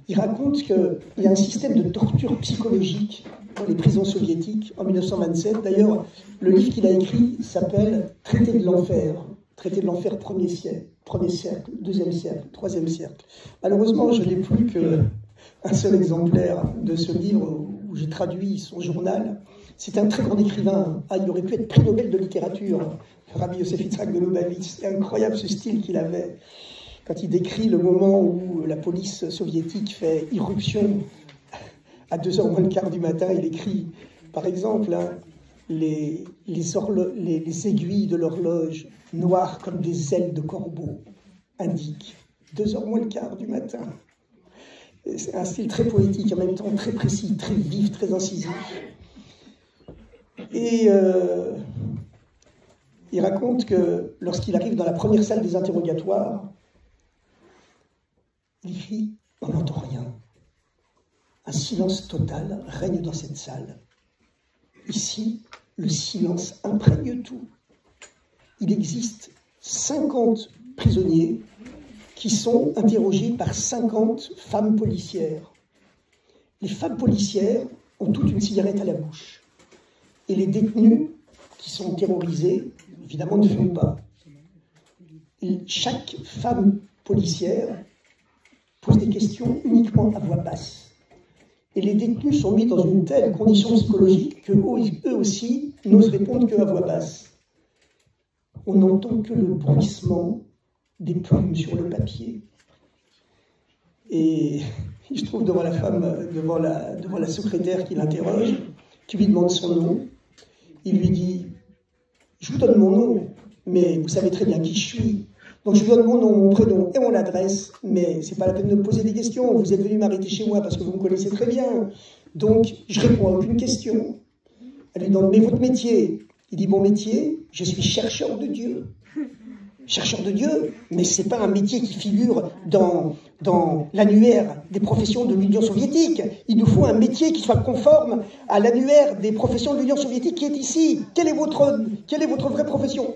Il raconte qu'il y a un système de torture psychologique dans les prisons soviétiques en 1927. D'ailleurs, le livre qu'il a écrit s'appelle « Traité de l'enfer ». Traité de l'enfer, premier cercle, deuxième cercle, troisième cercle. Malheureusement, je n'ai plus qu'un seul exemplaire de ce livre où j'ai traduit son journal. C'est un très grand écrivain. Il aurait pu être prix Nobel de littérature, Rabbi Yosef Yitzhak de Lubavitch. C'est incroyable ce style qu'il avait. Quand il décrit le moment où la police soviétique fait irruption à 2h moins le quart du matin, il écrit, par exemple, les aiguilles de l'horloge, noires comme des ailes de corbeau, indiquent 2h moins le quart du matin. C'est un style très poétique, en même temps très précis, très vif, très incisif. Et il raconte que lorsqu'il arrive dans la première salle des interrogatoires, il crie, on n'entend rien. Un silence total règne dans cette salle. Ici, le silence imprègne tout. Il existe 50 prisonniers qui sont interrogés par 50 femmes policières. Les femmes policières ont toutes une cigarette à la bouche. Et les détenus qui sont terrorisés, évidemment, ne fument pas. Et chaque femme policière pose des questions uniquement à voix basse. Et les détenus sont mis dans une telle condition psychologique qu'eux aussi n'osent répondre qu'à voix basse. On n'entend que le bruissement des plumes sur le papier. Et il se trouve devant la femme, devant la secrétaire qui l'interroge, qui lui demande son nom. Il lui dit, je vous donne mon nom, mais vous savez très bien qui je suis. Donc je vous donne mon nom, mon prénom et mon adresse, mais c'est pas la peine de me poser des questions. Vous êtes venu m'arrêter chez moi parce que vous me connaissez très bien. Donc je réponds à aucune question. Elle lui demande, mais votre métier? Il dit, mon métier, je suis chercheur de Dieu. Chercheur de Dieu, mais c'est pas un métier qui figure dans l'annuaire des professions de l'Union soviétique. Il nous faut un métier qui soit conforme à l'annuaire des professions de l'Union soviétique qui est ici. Quelle est votre vraie profession?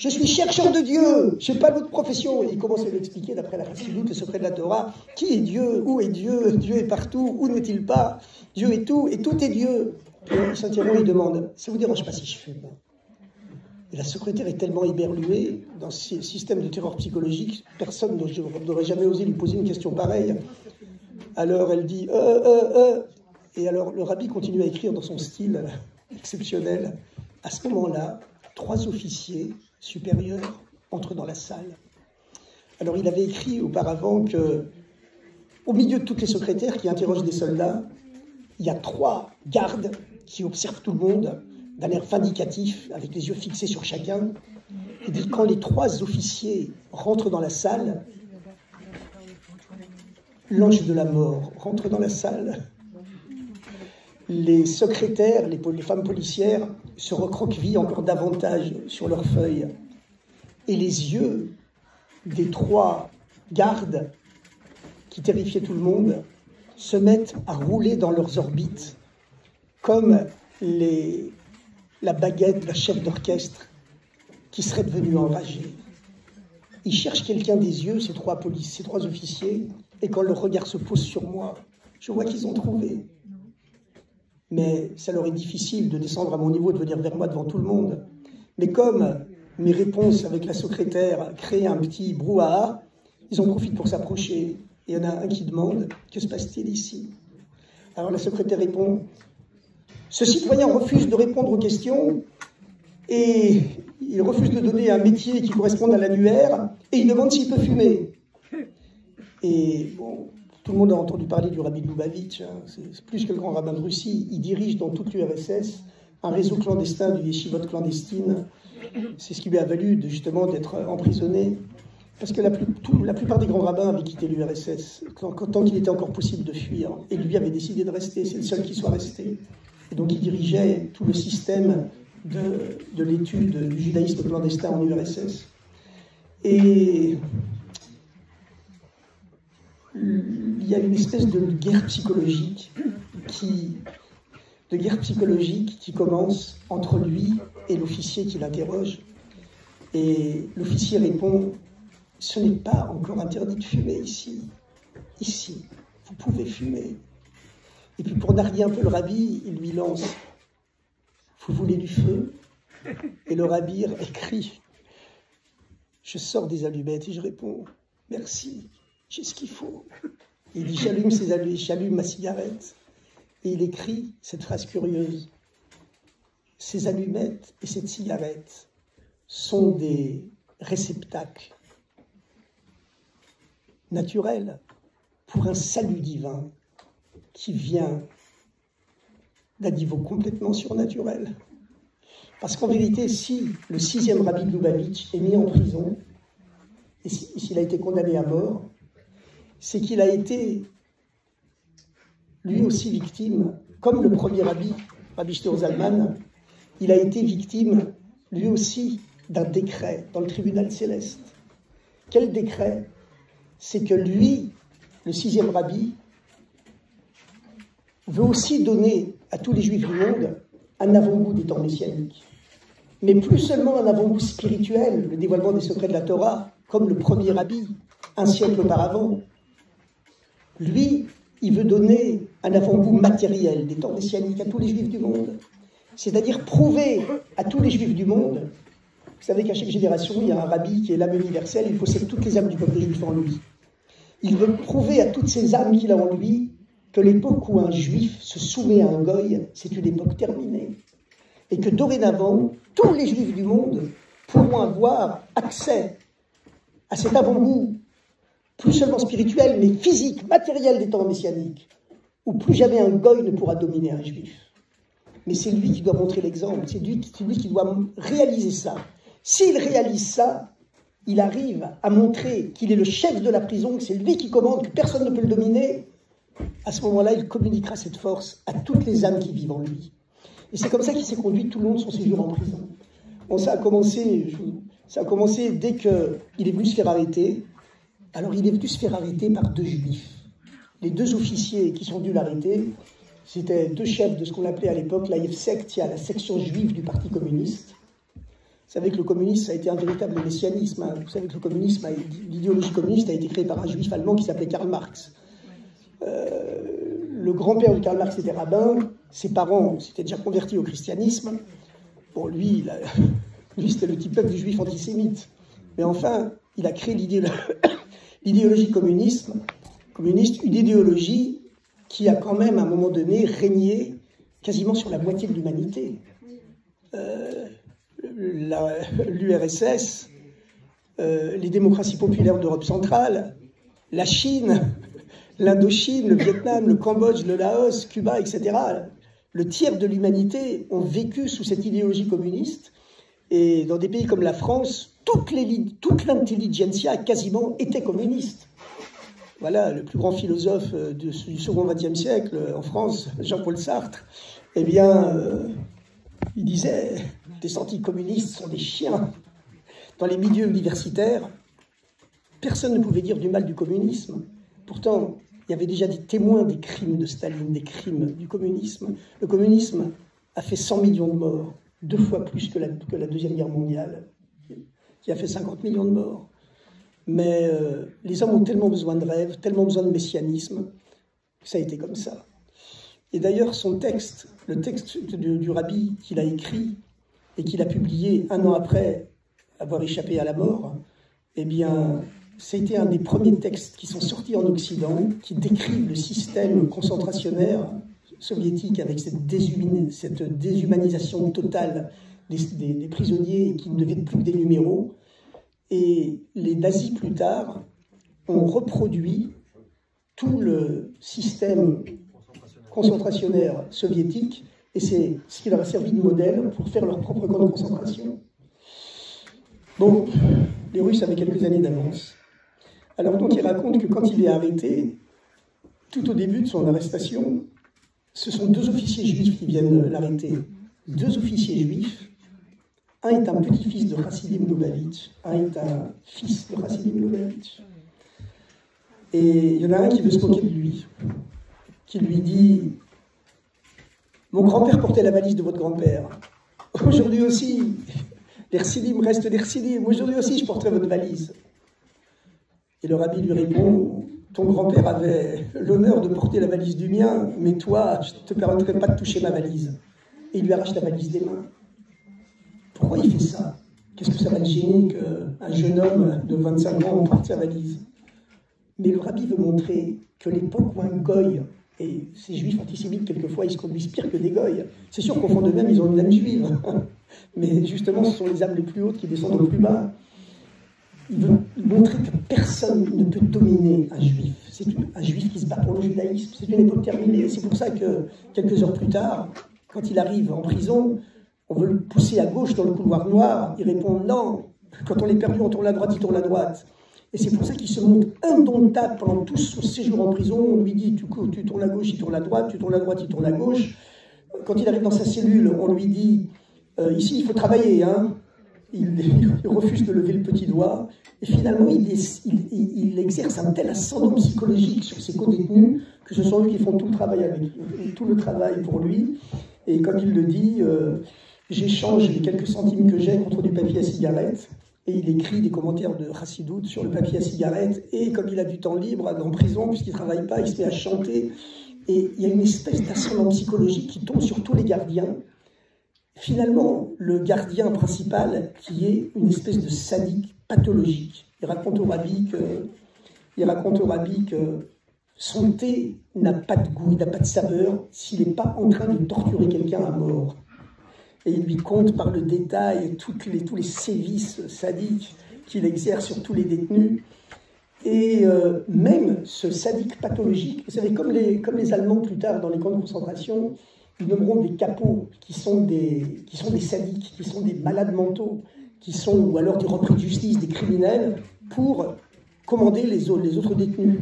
Je suis chercheur de Dieu, je n'ai pas d'autre profession. Et il commence à lui expliquer, d'après la Chassidut, le secret de la Torah, qui est Dieu, où est Dieu, Dieu est partout, où n'est-il pas, Dieu est tout, et tout est Dieu. Et Saint-Hilaire, il demande, ça ne vous dérange pas si je fume? Et la secrétaire est tellement éberluée dans ce système de terreur psychologique, personne n'aurait jamais osé lui poser une question pareille. Alors elle dit Et alors le rabbi continue à écrire dans son style exceptionnel. À ce moment-là, 3 officiers supérieurs entrent dans la salle. Alors il avait écrit auparavant que, au milieu de toutes les secrétaires qui interrogent des soldats, il y a 3 gardes qui observent tout le monde d'un air vindicatif, avec les yeux fixés sur chacun. Il dit, quand les 3 officiers rentrent dans la salle, l'ange de la mort rentre dans la salle. Les secrétaires, les femmes policières, se recroquevillent encore davantage sur leurs feuilles. Et les yeux des 3 gardes, qui terrifiaient tout le monde, se mettent à rouler dans leurs orbites, comme la baguette d'un chef d'orchestre qui serait devenu enragé. Ils cherchent quelqu'un des yeux, ces 3 officiers, et quand leur regard se pose sur moi, je vois qu'ils ont trouvé. Mais ça leur est difficile de descendre à mon niveau, de venir vers moi devant tout le monde. Mais comme mes réponses avec la secrétaire créaient un petit brouhaha, ils en profitent pour s'approcher. Et il y en a un qui demande, que se passe-t-il ici? Alors la secrétaire répond, ce citoyen refuse de répondre aux questions et il refuse de donner un métier qui corresponde à l'annuaire et il demande s'il peut fumer. Et bon, tout le monde a entendu parler du rabbi de Lubavitch, hein, c'est plus que le grand rabbin de Russie. Il dirige dans toute l'URSS un réseau clandestin de yeshivot clandestines. C'est ce qui lui a valu justement d'être emprisonné. Parce que la plupart des grands rabbins avaient quitté l'URSS tant qu'il était encore possible de fuir. Et lui avait décidé de rester, c'est le seul qui soit resté. Et donc il dirigeait tout le système de l'étude du judaïsme clandestin en URSS. Et il y a une espèce de guerre psychologique qui commence entre lui et l'officier qui l'interroge. Et l'officier répond, ce n'est pas encore interdit de fumer ici. Ici, vous pouvez fumer. Et puis pour narguer un peu le rabbi, il lui lance, vous voulez du feu? Et le rabbi écrit, je sors des allumettes et je réponds, merci, j'ai ce qu'il faut. Et il dit, j'allume ma cigarette. Et il écrit cette phrase curieuse, ces allumettes et cette cigarette sont des réceptacles naturels pour un salut divin qui vient d'un niveau complètement surnaturel. Parce qu'en vérité, si le 6e rabbi de Lubavitch est mis en prison, et s'il a été condamné à mort, c'est qu'il a été lui aussi victime, comme le premier rabbi, Rabbi Shlomo Zalman, il a été victime lui aussi d'un décret dans le tribunal céleste. Quel décret? C'est que lui, le 6e rabbi, veut aussi donner à tous les juifs du monde un avant-goût des temps messianiques. Mais plus seulement un avant-goût spirituel, le dévoilement des secrets de la Torah, comme le premier rabbi, un siècle auparavant. Lui, il veut donner un avant-goût matériel des temps messianiques à tous les juifs du monde. C'est-à-dire prouver à tous les juifs du monde, vous savez qu'à chaque génération, il y a un rabbi qui est l'âme universelle, il possède toutes les âmes du peuple juif en lui. Il veut prouver à toutes ces âmes qu'il a en lui que l'époque où un juif se soumet à un goy, c'est une époque terminée. Et que dorénavant, tous les juifs du monde pourront avoir accès à cet avant-goût, plus seulement spirituel, mais physique, matériel des temps messianiques, où plus jamais un goy ne pourra dominer un juif. Mais c'est lui qui doit montrer l'exemple, c'est lui qui doit réaliser ça. S'il réalise ça, il arrive à montrer qu'il est le chef de la prison, que c'est lui qui commande, que personne ne peut le dominer. À ce moment-là, il communiquera cette force à toutes les âmes qui vivent en lui. Et c'est comme ça qu'il s'est conduit tout le long de son séjour en prison. Bon, ça a commencé dès qu'il est venu se faire arrêter. Alors, il est venu se faire arrêter par 2 juifs. Les 2 officiers qui sont venus l'arrêter, c'était 2 chefs de ce qu'on appelait à l'époque la Yevsek, la section juive du Parti communiste. savez que le communisme, ça a été un véritable messianisme. Hein. Vous savez que le communisme, l'idéologie communiste a été créée par un juif allemand qui s'appelait Karl Marx. Le grand-père de Karl Marx était rabbin, ses parents s'étaient déjà convertis au christianisme. Bon, lui c'était le type du juif antisémite. Mais enfin, il a créé l'idéologie communiste, une idéologie qui a quand même, à un moment donné, régné quasiment sur la moitié de l'humanité. L'URSS, les démocraties populaires d'Europe centrale, la Chine, l'Indochine, le Vietnam, le Cambodge, le Laos, Cuba, etc. Le tiers de l'humanité ont vécu sous cette idéologie communiste. Et dans des pays comme la France, toute l'intelligentsia quasiment était communiste. Voilà, le plus grand philosophe du second XXe siècle en France, Jean-Paul Sartre, eh bien, il disait « les anticommunistes sont des chiens ». Dans les milieux universitaires, personne ne pouvait dire du mal du communisme. Pourtant, il y avait déjà des témoins des crimes de Staline, des crimes du communisme. Le communisme a fait 100 millions de morts, 2 fois plus que la Deuxième Guerre mondiale, qui a fait 50 millions de morts. Mais les hommes ont tellement besoin de rêves, tellement besoin de messianisme, que ça a été comme ça. Et d'ailleurs, son texte, le texte du rabbi qu'il a écrit et qu'il a publié 1 an après avoir échappé à la mort, eh bien, c'était un des premiers textes qui sont sortis en Occident, qui décrivent le système concentrationnaire soviétique avec cette déshumanisation totale des prisonniers qui ne devaient plus que des numéros. Et les nazis, plus tard, ont reproduit tout le système concentrationnaire soviétique, et c'est ce qui leur a servi de modèle pour faire leur propre camp de concentration. Bon, les Russes avaient quelques années d'avance. Alors donc il raconte que quand il est arrêté, tout au début de son arrestation, ce sont 2 officiers juifs qui viennent l'arrêter. 2 officiers juifs. Un est un petit-fils de Chassidim Lubavitch, un est un fils de Chassidim Lubavitch. Et il y en a un qui veut se moquer de lui, qui lui dit « Mon grand-père portait la valise de votre grand-père. Aujourd'hui aussi, les Chassidim restent des Chassidim. Aujourd'hui aussi, je porterai votre valise. » Et le rabbi lui répond « Ton grand-père avait l'honneur de porter la valise du mien, mais toi, je ne te permettrai pas de toucher ma valise. » Et il lui arrache la valise des mains. Pourquoi il fait ça? Qu'est-ce que ça va le gêner qu'un jeune homme de 25 ans porte sa valise? Mais le rabbi veut montrer que l'époque où un goy, et ces juifs antisémites, quelquefois, ils se conduisent pire que des goys. C'est sûr qu'au fond d'eux-mêmes, ils ont une âme juive. Mais justement, ce sont les âmes les plus hautes qui descendent au plus bas. Il veut montrer que personne ne peut dominer un juif. C'est un juif qui se bat pour le judaïsme. C'est une époque terminée. C'est pour ça que, quelques heures plus tard, quand il arrive en prison, on veut le pousser à gauche dans le couloir noir. Il répond non. Quand on est perdu, on tourne à droite, il tourne à droite. Et c'est pour ça qu'il se montre indomptable pendant tout son séjour en prison. On lui dit, tu tournes à gauche, il tourne à droite, tu tournes à droite, il tourne à gauche. Quand il arrive dans sa cellule, on lui dit, ici, il faut travailler. Hein. Il refuse de lever le petit doigt. Et finalement, il exerce un tel ascendant psychologique sur ses co-détenus que ce sont eux qui font tout le travail avec lui, tout le travail pour lui. Et comme il le dit, j'échange les quelques centimes que j'ai contre du papier à cigarette. Et il écrit des commentaires de Chassidoute sur le papier à cigarette. Et comme il a du temps libre en prison, puisqu'il ne travaille pas, il se met à chanter. Et il y a une espèce d'ascendant psychologique qui tombe sur tous les gardiens. Finalement, le gardien principal, qui est une espèce de sadique pathologique. Il raconte au rabbi que son thé n'a pas de goût, il n'a pas de saveur s'il n'est pas en train de torturer quelqu'un à mort. Et il lui compte par le détail tous les sévices sadiques qu'il exerce sur tous les détenus. Et même ce sadique pathologique, vous savez, comme les Allemands plus tard dans les camps de concentration, ils nommeront des capots qui sont des sadiques, qui sont des malades mentaux, ou alors des repris de justice, des criminels, pour commander les autres détenus.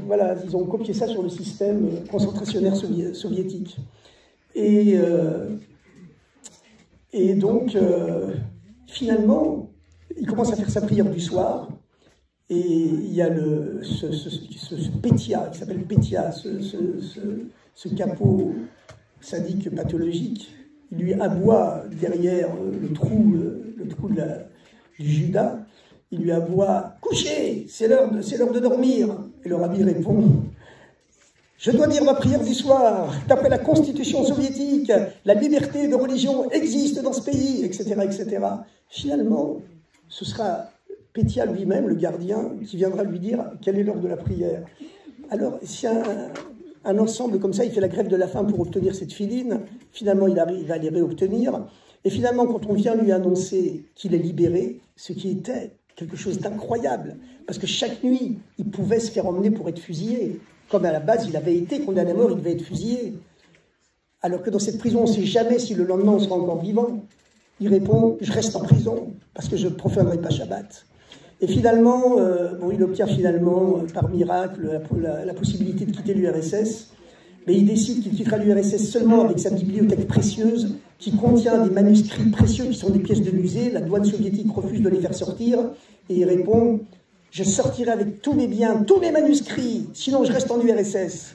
Voilà, ils ont copié ça sur le système concentrationnaire soviétique. Et donc, finalement, il commence à faire sa prière du soir, et il y a ce Pétia, qui s'appelle Pétia, ce capot sadique pathologique, il lui aboie derrière le trou du Judas, il lui aboie « Couchez, c'est l'heure de dormir !» Et le rabbi répond « Je dois dire ma prière du soir, d'après la constitution soviétique, la liberté de religion existe dans ce pays, etc. etc. » Finalement, ce sera Pétia lui-même, le gardien, qui viendra lui dire quelle est l'heure de la prière. Alors, si un ensemble comme ça, il fait la grève de la faim pour obtenir cette filine, finalement il arrive à les réobtenir, et finalement quand on vient lui annoncer qu'il est libéré, ce qui était quelque chose d'incroyable, parce que chaque nuit, il pouvait se faire emmener pour être fusillé, comme à la base il avait été condamné à mort, il devait être fusillé, alors que dans cette prison, on ne sait jamais si le lendemain on sera encore vivant. Il répond « Je reste en prison, parce que je ne profanerai pas Shabbat ». Et finalement, il obtient finalement, par miracle, la possibilité de quitter l'URSS, mais il décide qu'il quittera l'URSS seulement avec sa bibliothèque précieuse, qui contient des manuscrits précieux qui sont des pièces de musée. La douane soviétique refuse de les faire sortir, et il répond « Je sortirai avec tous mes biens, tous mes manuscrits, sinon je reste en URSS ».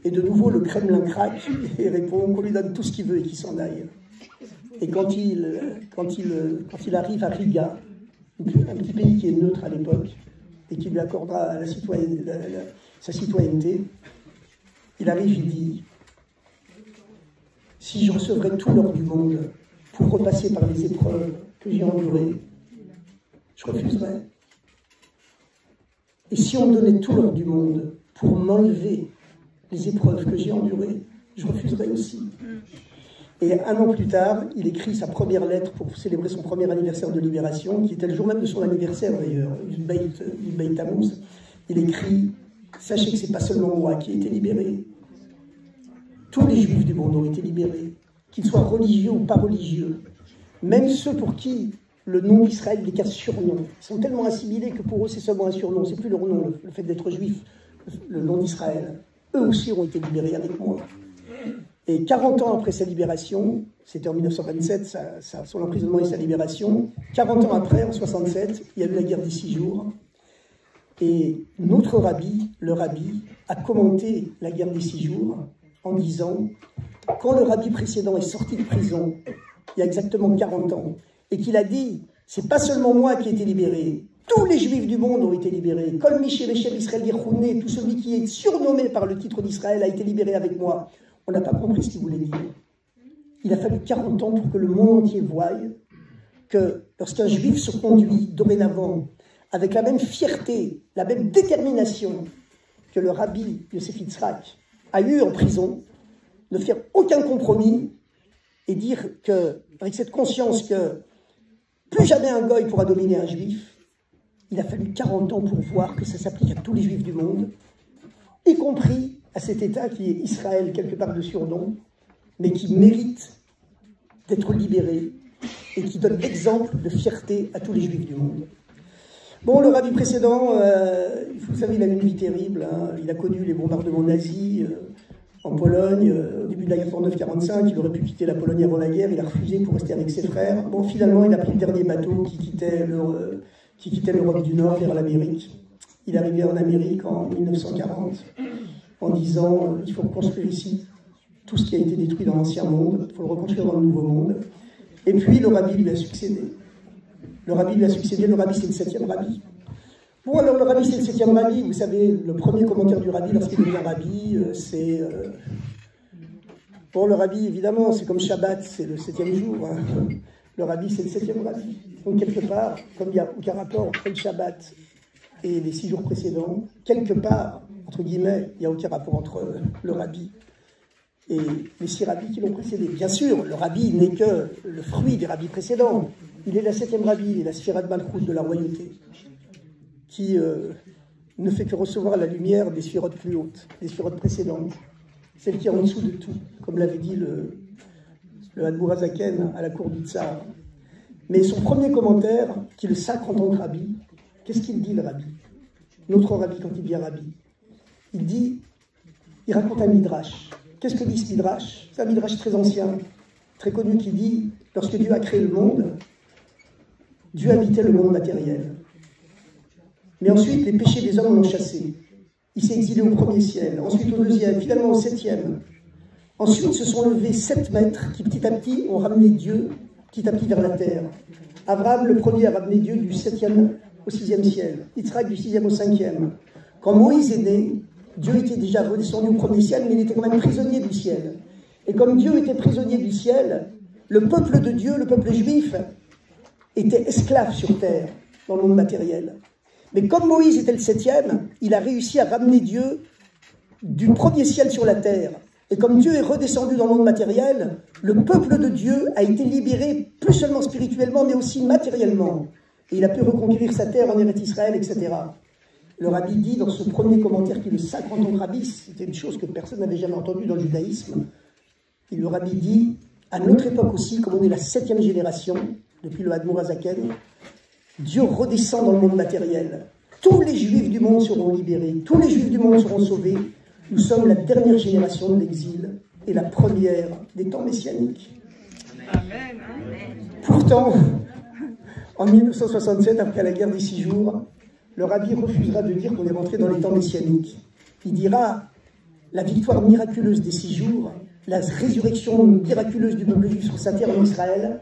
Et de nouveau, le Kremlin craque, et répond qu'on lui donne tout ce qu'il veut et qu'il s'en aille. Et quand il arrive à Riga, un petit pays qui est neutre à l'époque et qui lui accordera sa citoyenneté, il arrive, il dit « Si je recevrais tout l'or du monde pour repasser par les épreuves que j'ai endurées, je refuserais. Et si on me donnait tout l'or du monde pour m'enlever les épreuves que j'ai endurées, je refuserais aussi. » Et un an plus tard, il écrit sa première lettre pour célébrer son premier anniversaire de libération, qui était le jour même de son anniversaire d'ailleurs, du Beit Tammuz. Il écrit « Sachez que ce n'est pas seulement moi qui ai été libéré. Tous les Juifs du monde ont été libérés, qu'ils soient religieux ou pas religieux. Même ceux pour qui le nom d'Israël n'est qu'un surnom. Ils sont tellement assimilés que pour eux c'est seulement un surnom, c'est plus leur nom, le fait d'être juif, le nom d'Israël. Eux aussi ont été libérés avec moi. » Et 40 ans après sa libération, c'était en 1927, son emprisonnement et sa libération, 40 ans après, en 67, il y a eu la guerre des 6 jours. Et notre rabbi, le rabbi, a commenté la guerre des 6 jours en disant « Quand le rabbi précédent est sorti de prison, il y a exactement 40 ans, et qu'il a dit « C'est pas seulement moi qui ai été libéré, tous les Juifs du monde ont été libérés. Kol Michel Israël Yechouné, tout celui qui est surnommé par le titre d'Israël a été libéré avec moi. » On n'a pas compris ce qu'il voulait dire. Il a fallu 40 ans pour que le monde entier voie que lorsqu'un juif se conduit dorénavant avec la même fierté, la même détermination que le rabbi Yosef Yitzhak a eu en prison, ne faire aucun compromis et dire que, avec cette conscience que plus jamais un goy pourra dominer un juif, il a fallu 40 ans pour voir que ça s'applique à tous les juifs du monde, y compris à cet État qui est Israël, quelque part de surnom, mais qui mérite d'être libéré et qui donne exemple de fierté à tous les Juifs du monde. Bon, le rabbi précédent, vous savez, il a eu une vie terrible. Hein. Il a connu les bombardements nazis en Pologne, au début de la guerre 39-45. Il aurait pu quitter la Pologne avant la guerre. Il a refusé pour rester avec ses frères. Bon, finalement, il a pris le dernier bateau qui quittait l'Europe du Nord vers l'Amérique. Il est arrivé en Amérique en 1940. En disant il faut reconstruire ici tout ce qui a été détruit dans l'ancien monde, il faut le reconstruire dans le nouveau monde. Et puis le rabbi lui a succédé. Le rabbi c'est le 7e rabbi. Bon, alors le rabbi c'est le 7e rabbi, vous savez, le premier commentaire du rabbi lorsqu'il devient rabbi, c'est... Bon, le rabbi, évidemment, c'est comme Shabbat, c'est le 7e jour. Hein. Le rabbi c'est le 7e rabbi. Donc quelque part, comme il n'y a aucun rapport entre le Shabbat et les 6 jours précédents, quelque part, entre guillemets, il n'y a aucun rapport entre le rabbi et les 6 rabbis qui l'ont précédé. Bien sûr, le rabbi n'est que le fruit des rabbis précédents. Il est la 7e rabbi, il est la Sfirat Malchut de la royauté, qui ne fait que recevoir la lumière des sphirotes plus hautes, des sphirotes précédentes, celle qui est en dessous de tout, comme l'avait dit le Admour Hazaken à la cour du Tsar. Mais son premier commentaire, qui le sacre en tant que rabbi, qu'est-ce qu'il dit le rabbi? Notre rabbi, quand il devient rabbi, il raconte un midrash. Qu'est-ce que dit ce midrash? C'est un midrash très ancien, très connu, qui dit, lorsque Dieu a créé le monde, Dieu habitait le monde matériel. Mais ensuite, les péchés des hommes l'ont chassé. Il s'est exilé au 1er ciel, ensuite au 2e, finalement au 7e. Ensuite, se sont levés 7 maîtres qui, petit à petit, ont ramené Dieu, petit à petit, vers la terre. Abraham, le premier, a ramené Dieu du 7e au 6e ciel. Yitzhak, du 6e au 5e. Quand Moïse est né, Dieu était déjà redescendu au premier ciel, mais il était quand même prisonnier du ciel. Et comme Dieu était prisonnier du ciel, le peuple de Dieu, le peuple juif, était esclave sur terre, dans le monde matériel. Mais comme Moïse était le 7e, il a réussi à ramener Dieu du premier ciel sur la terre. Et comme Dieu est redescendu dans le monde matériel, le peuple de Dieu a été libéré, plus seulement spirituellement, mais aussi matériellement. Et il a pu reconquérir sa terre en Eretz Israël, etc. Le rabbi dit dans ce premier commentaire, qui est le 50e rabbi, c'était une chose que personne n'avait jamais entendue dans le judaïsme. Et le rabbi dit, à notre époque aussi, comme on est la 7e génération, depuis le Admour Hazaken, Dieu redescend dans le monde matériel. Tous les juifs du monde seront libérés, tous les juifs du monde seront sauvés. Nous sommes la dernière génération de l'exil et la première des temps messianiques. Amen. Pourtant, en 1967, après la guerre des 6 jours, le rabbi refusera de dire qu'on est rentré dans les temps messianiques. Il dira la victoire miraculeuse des 6 jours, la résurrection miraculeuse du peuple juif sur sa terre en Israël,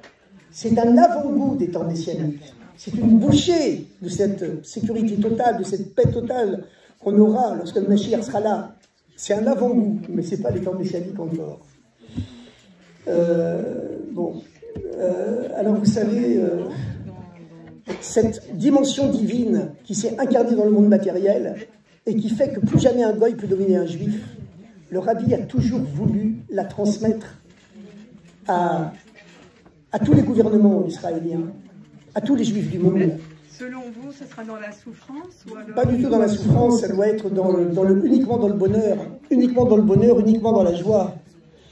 c'est un avant-goût des temps messianiques. C'est une bouchée de cette sécurité totale, de cette paix totale qu'on aura lorsque le Mashiach sera là. C'est un avant-goût, mais ce n'est pas les temps messianiques encore. Alors vous savez, cette dimension divine qui s'est incarnée dans le monde matériel et qui fait que plus jamais un goy peut dominer un juif, le rabbi a toujours voulu la transmettre à tous les gouvernements israéliens, à tous les juifs du monde. Selon vous, ce sera dans la souffrance ou alors... Pas du tout dans la souffrance, ça doit être uniquement dans le bonheur, uniquement dans la joie.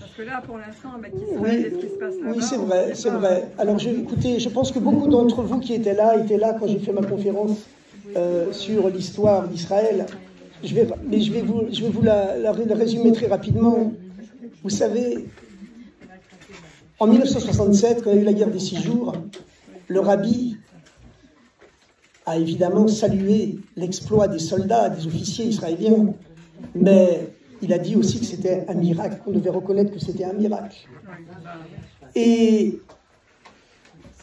Parce que là, pour l'instant, avec Israël, ce qui se passe là-bas... Oui, c'est vrai, c'est vrai. Alors, écoutez, je pense que beaucoup d'entre vous qui étaient là quand j'ai fait ma conférence sur l'histoire d'Israël. Je vais vous la résumer très rapidement. Vous savez, en 1967, quand il y a eu la guerre des 6 jours, le rabbi a évidemment salué l'exploit des soldats, des officiers israéliens, mais il a dit aussi que c'était un miracle, qu'on devait reconnaître que c'était un miracle. Et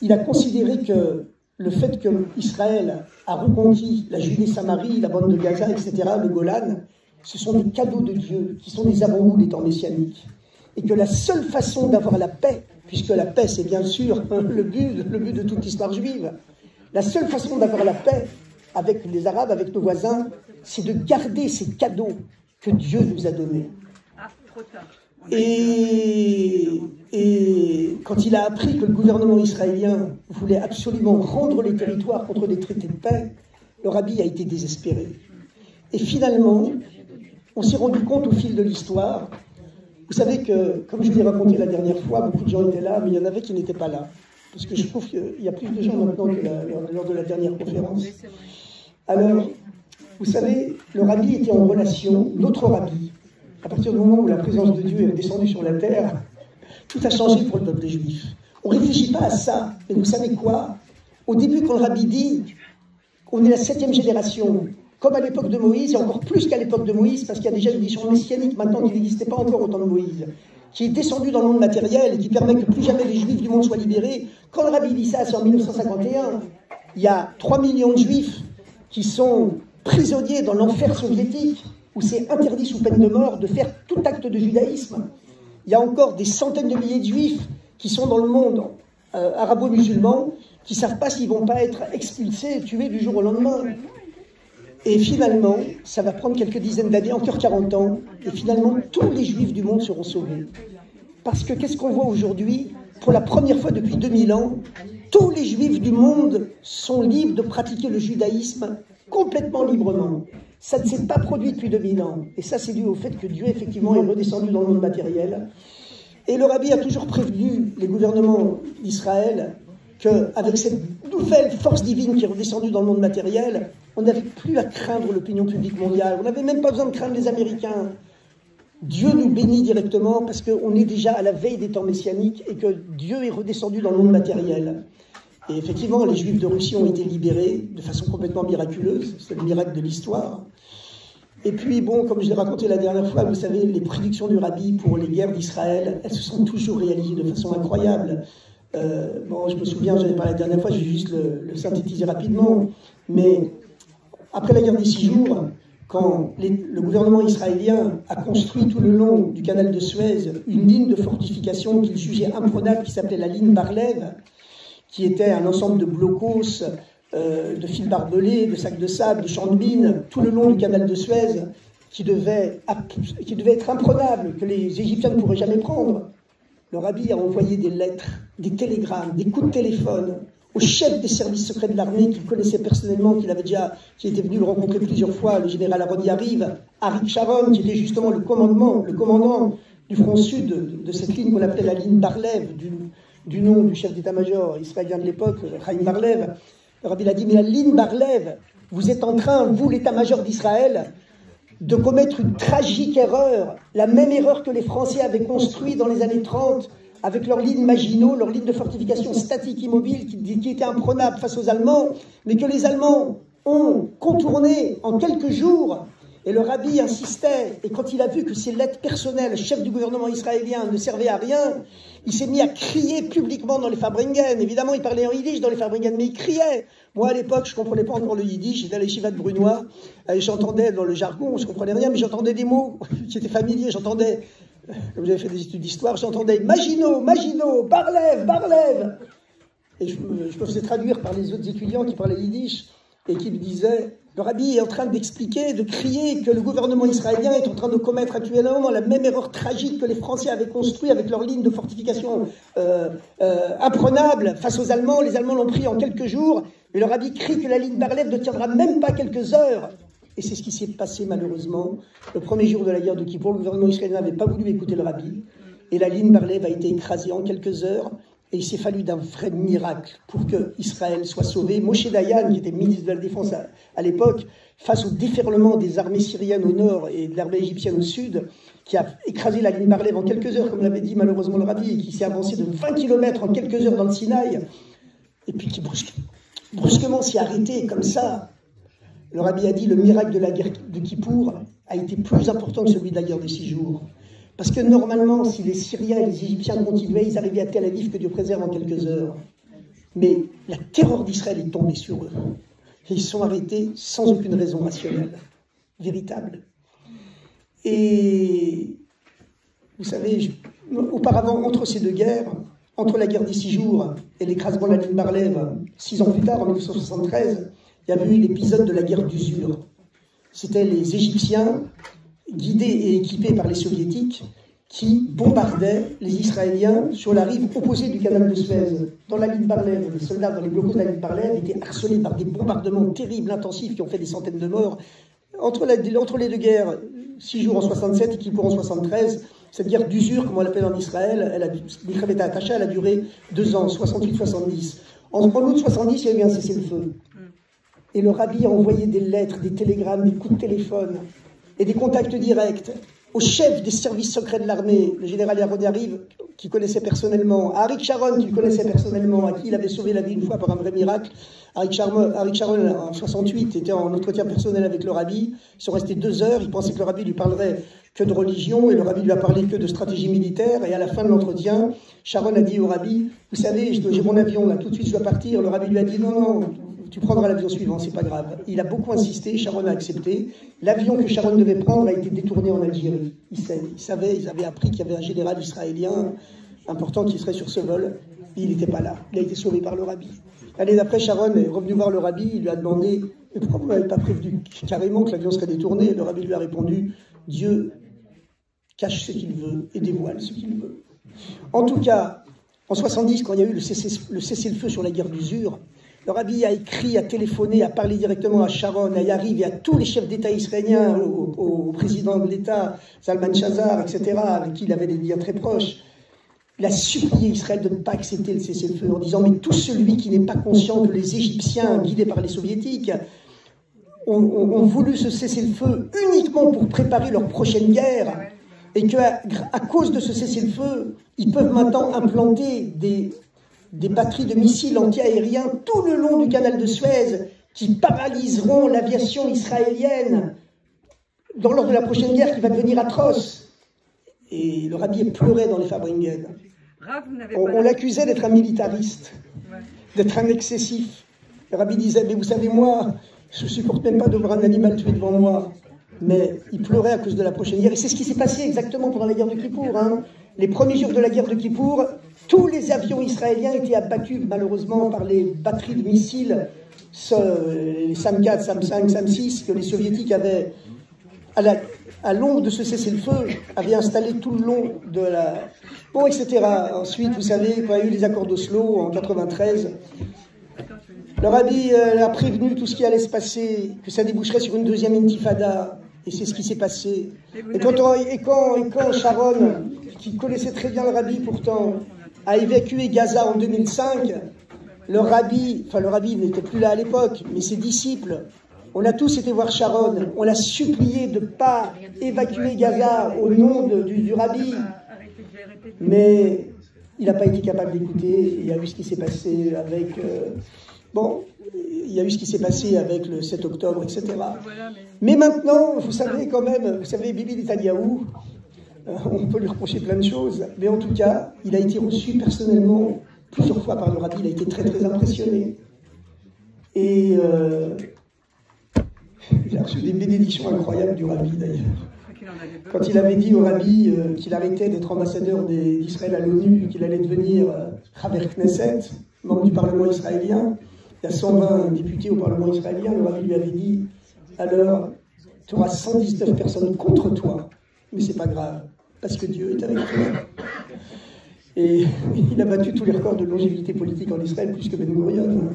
il a considéré que le fait qu'Israël a reconquis la Judée-Samarie, la bande de Gaza, etc., le Golan, ce sont des cadeaux de Dieu, qui sont des avant-goûts des temps messianiques. Et que la seule façon d'avoir la paix, puisque la paix c'est bien sûr le but de toute l'histoire juive, la seule façon d'avoir la paix avec les Arabes, avec nos voisins, c'est de garder ces cadeaux que Dieu nous a donnés. Ah, trop tard. Et quand il a appris que le gouvernement israélien voulait absolument rendre les territoires contre des traités de paix, le rabbi a été désespéré. Et finalement, on s'est rendu compte au fil de l'histoire, vous savez que, comme je l'ai raconté la dernière fois, beaucoup de gens étaient là, mais il y en avait qui n'étaient pas là. Parce que je trouve qu'il y a plus de gens maintenant que lors de la dernière conférence. Alors, vous savez, le rabbi était en relation, notre rabbi, à partir du moment où la présence de Dieu est descendue sur la terre, tout a changé pour le peuple juif. On ne réfléchit pas à ça, mais vous savez quoi? Au début, quand le rabbi dit qu'on est la 7e génération, comme à l'époque de Moïse, et encore plus qu'à l'époque de Moïse, parce qu'il y a déjà une vision messianique maintenant qui n'existait pas encore au temps de Moïse, qui est descendu dans le monde matériel et qui permet que plus jamais les juifs du monde soient libérés. Quand le rabbi dit ça, c'est en 1951, il y a 3 millions de juifs qui sont prisonniers dans l'enfer soviétique, où c'est interdit sous peine de mort de faire tout acte de judaïsme. Il y a encore des centaines de milliers de juifs qui sont dans le monde arabo-musulman, qui ne savent pas s'ils ne vont pas être expulsés, tués du jour au lendemain. Et finalement, ça va prendre quelques dizaines d'années, encore 40 ans, et finalement, tous les juifs du monde seront sauvés. Parce que qu'est-ce qu'on voit aujourd'hui? Pour la première fois depuis 2000 ans, tous les juifs du monde sont libres de pratiquer le judaïsme complètement librement. Ça ne s'est pas produit depuis 2000 ans. Et ça, c'est dû au fait que Dieu, effectivement, est redescendu dans le monde matériel. Et le rabbi a toujours prévenu les gouvernements d'Israël qu'avec cette nouvelle force divine qui est redescendue dans le monde matériel, on n'avait plus à craindre l'opinion publique mondiale. On n'avait même pas besoin de craindre les Américains. Dieu nous bénit directement parce qu'on est déjà à la veille des temps messianiques et que Dieu est redescendu dans le monde matériel. Et effectivement, les Juifs de Russie ont été libérés de façon complètement miraculeuse. C'est le miracle de l'histoire. Et puis, bon, comme je l'ai raconté la dernière fois, vous savez, les prédictions du Rabbi pour les guerres d'Israël, elles se sont toujours réalisées de façon incroyable. Bon, je me souviens, j'en ai parlé la dernière fois, je vais juste le synthétiser rapidement. Mais après la guerre des 6 jours, quand le gouvernement israélien a construit tout le long du canal de Suez une ligne de fortification qu'il jugeait imprenable, qui s'appelait la ligne Bar-Lev, qui était un ensemble de blocos, de fils barbelés, de sacs de sable, de champs de mines, tout le long du canal de Suez, qui devait être imprenable, que les Égyptiens ne pourraient jamais prendre. Le Rabbi a envoyé des lettres, des télégrammes, des coups de téléphone au chef des services secrets de l'armée qu'il connaissait personnellement, qui était venu le rencontrer plusieurs fois, le général Aaron Yariv, Arik Sharon, qui était justement le commandant du front sud de cette ligne qu'on appelait la ligne Bar-Lev, du nom du chef d'état-major israélien de l'époque, Chaim Bar-Lev. Le Rabbi a dit, mais la ligne Bar-Lev, vous êtes en train, vous l'état-major d'Israël, de commettre une tragique erreur, la même erreur que les Français avaient construite dans les années 30, avec leur ligne Maginot, leur ligne de fortification statique immobile qui était imprenable face aux Allemands, mais que les Allemands ont contourné en quelques jours. Et le Rabbi insistait, et quand il a vu que ses lettres personnelles, chef du gouvernement israélien, ne servaient à rien, il s'est mis à crier publiquement dans les Farbringen. Évidemment, il parlait en yiddish dans les Farbringen, mais il criait. Moi, à l'époque, je ne comprenais pas encore le yiddish, j'étais à l'Yeshiva de Brunois, et j'entendais dans le jargon, je ne comprenais rien, mais j'entendais des mots qui étaient familiers, j'entendais, comme j'avais fait des études d'histoire, j'entendais Maginot, Maginot, Bar-Lev, Bar-Lev. Et je me faisais traduire par les autres étudiants qui parlaient yiddish, et qui me disaient, le Rabbi est en train d'expliquer, de crier que le gouvernement israélien est en train de commettre actuellement la même erreur tragique que les Français avaient construite avec leur ligne de fortification imprenable face aux Allemands. Les Allemands l'ont pris en quelques jours. Et le Rabbi crie que la ligne Bar-Lev ne tiendra même pas quelques heures. Et c'est ce qui s'est passé malheureusement. Le premier jour de la guerre de Kippour, le gouvernement israélien n'avait pas voulu écouter le Rabbi. Et la ligne Bar-Lev a été écrasée en quelques heures. Et il s'est fallu d'un vrai miracle pour que Israël soit sauvé. Moshe Dayan, qui était ministre de la Défense à l'époque, face au déferlement des armées syriennes au nord et de l'armée égyptienne au sud, qui a écrasé la ligne Bar-Lev en quelques heures, comme l'avait dit malheureusement le Rabbi, et qui s'est avancé de 20 km en quelques heures dans le Sinaï, et puis qui brusquement s'est arrêté comme ça. Le Rabbi a dit le miracle de la guerre de Kippour a été plus important que celui de la guerre des 6 jours. Parce que normalement, si les Syriens et les Égyptiens continuaient, ils arrivaient à Tel Aviv, que Dieu préserve, en quelques heures. Mais la terreur d'Israël est tombée sur eux. Et ils sont arrêtés sans aucune raison rationnelle, véritable. Et vous savez, auparavant, entre ces deux guerres, entre la guerre des 6 jours et l'écrasement de la ligne Bar-Lev, 6 ans plus tard, en 1973, il y avait eu l'épisode de la guerre d'usure. C'était les Égyptiens, guidés et équipés par les Soviétiques, qui bombardaient les Israéliens sur la rive opposée du canal de Suez. Dans la ligne Bar-Lev, les soldats dans les blocos de la ligne Bar-Lev étaient harcelés par des bombardements terribles, intensifs, qui ont fait des centaines de morts. Entre les deux guerres, 6 jours en 67 et Kippour en 73, cette guerre d'usure, comme on l'appelle en Israël, elle a duré 2 ans, 68-70. En août 70, il y a eu un cessez-le-feu. Et le Rabbi a envoyé des lettres, des télégrammes, des coups de téléphone et des contacts directs au chef des services secrets de l'armée, le général Aaron Yariv, qui connaissait personnellement, à Arik Sharon, qui le connaissait personnellement, à qui il avait sauvé la vie une fois par un vrai miracle. Arik Sharon, en 68, était en entretien personnel avec le Rabbi. Ils sont restés 2 heures. Il pensait que le Rabbi lui parlerait que de religion, et le Rabbi lui a parlé que de stratégie militaire. Et à la fin de l'entretien, Sharon a dit au Rabbi, vous savez, j'ai mon avion là, tout de suite je dois partir. Le Rabbi lui a dit, non, tu prendras l'avion suivant, c'est pas grave. Il a beaucoup insisté, Sharon a accepté. L'avion que Sharon devait prendre a été détourné en Algérie. Ils avaient appris qu'il y avait un général israélien important qui serait sur ce vol. Et il n'était pas là. Il a été sauvé par le Rabbi. L'année d'après, Sharon est revenu voir le Rabbi. Il lui a demandé, mais pourquoi vous ne m'avez pas prévenu carrément que l'avion serait détourné? Le Rabbi lui a répondu, Dieu cache ce qu'il veut et dévoile ce qu'il veut. En tout cas, en 70, quand il y a eu le cessez-le-feu sur la guerre d'usure, le Rabbi a écrit, a téléphoné, a parlé directement à Sharon, à Yariv et à tous les chefs d'État israéliens, au président de l'État, Zalman Shazar, etc., avec qui il avait des liens très proches. Il a supplié Israël de ne pas accepter le cessez-le-feu en disant « Mais tout celui qui n'est pas conscient que les Égyptiens, guidés par les Soviétiques, ont voulu ce cessez-le-feu uniquement pour préparer leur prochaine guerre et qu'à cause de ce cessez-le-feu, ils peuvent maintenant implanter des batteries de missiles anti-aériens tout le long du canal de Suez qui paralyseront l'aviation israélienne lors de la prochaine guerre qui va devenir atroce. Et le rabbi pleurait dans les Fabringen. On l'accusait d'être un militariste, d'être un excessif. Le rabbi disait, mais vous savez, moi, je ne supporte même pas de voir un animal tué devant moi. Mais il pleurait à cause de la prochaine guerre. Et c'est ce qui s'est passé exactement pendant la guerre de Kippour. Hein. Les premiers jours de la guerre de Kippour, tous les avions israéliens étaient abattus malheureusement par les batteries de missiles, les SAM-4, SAM-5, SAM-6, que les soviétiques avaient, à l'ombre de ce cessez-le-feu, avaient installé tout le long de la... Bon, etc. Ensuite, vous savez, quand il y a eu les accords d'Oslo en 93, le rabbi a prévenu tout ce qui allait se passer, que ça déboucherait sur une deuxième intifada. Et c'est ce qui s'est passé. Et quand Sharon, qui connaissait très bien le rabbi pourtant, a évacué Gaza en 2005, le rabbi n'était plus là à l'époque, mais ses disciples, on a tous été voir Sharon, on l'a supplié de ne pas évacuer Gaza au nom du rabbi, mais il n'a pas été capable d'écouter. Il y a eu ce qui s'est passé avec... il y a eu ce qui s'est passé avec le 7 octobre, etc. Mais maintenant, vous savez quand même, Bibi Netanyahou, on peut lui reprocher plein de choses, mais en tout cas, il a été reçu personnellement plusieurs fois par le rabbi, il a été très très impressionné. Et il a reçu des bénédictions incroyables du rabbi d'ailleurs. Quand il avait dit au rabbi qu'il arrêtait d'être ambassadeur d'Israël à l'ONU, qu'il allait devenir Chaver Knesset, membre du Parlement israélien, il y a 120 députés au Parlement israélien, le rabbi lui avait dit « Alors, tu auras 119 personnes contre toi, mais c'est pas grave, parce que Dieu est avec toi. » Et il a battu tous les records de longévité politique en Israël, plus que Ben Gurion.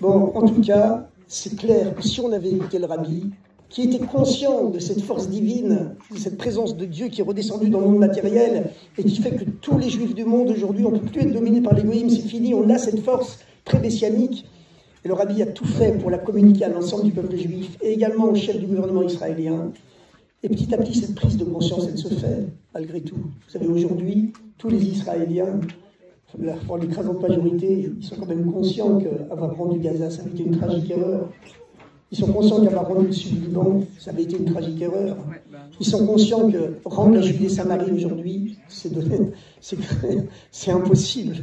Bon, en tout cas, c'est clair que si on avait écouté le rabbi, qui était conscient de cette force divine, de cette présence de Dieu qui est redescendue dans le monde matériel, et qui fait que tous les juifs du monde aujourd'hui, on ne peut plus être dominés par l'égoïsme, c'est fini, on a cette force pré-messianique. Et le rabbi a tout fait pour la communiquer à l'ensemble du peuple juif, et également au chef du gouvernement israélien. Et petit à petit, cette prise de conscience, elle se fait, malgré tout. Vous savez, aujourd'hui, tous les Israéliens, pour l'écrasante majorité, ils sont quand même conscients qu'avoir rendu Gaza, ça avait été une tragique erreur. Ils sont conscients qu'avoir rendu le sud du Liban, ça avait été une tragique erreur. Ils sont conscients que rendre la Judée-Samarie aujourd'hui, c'est impossible.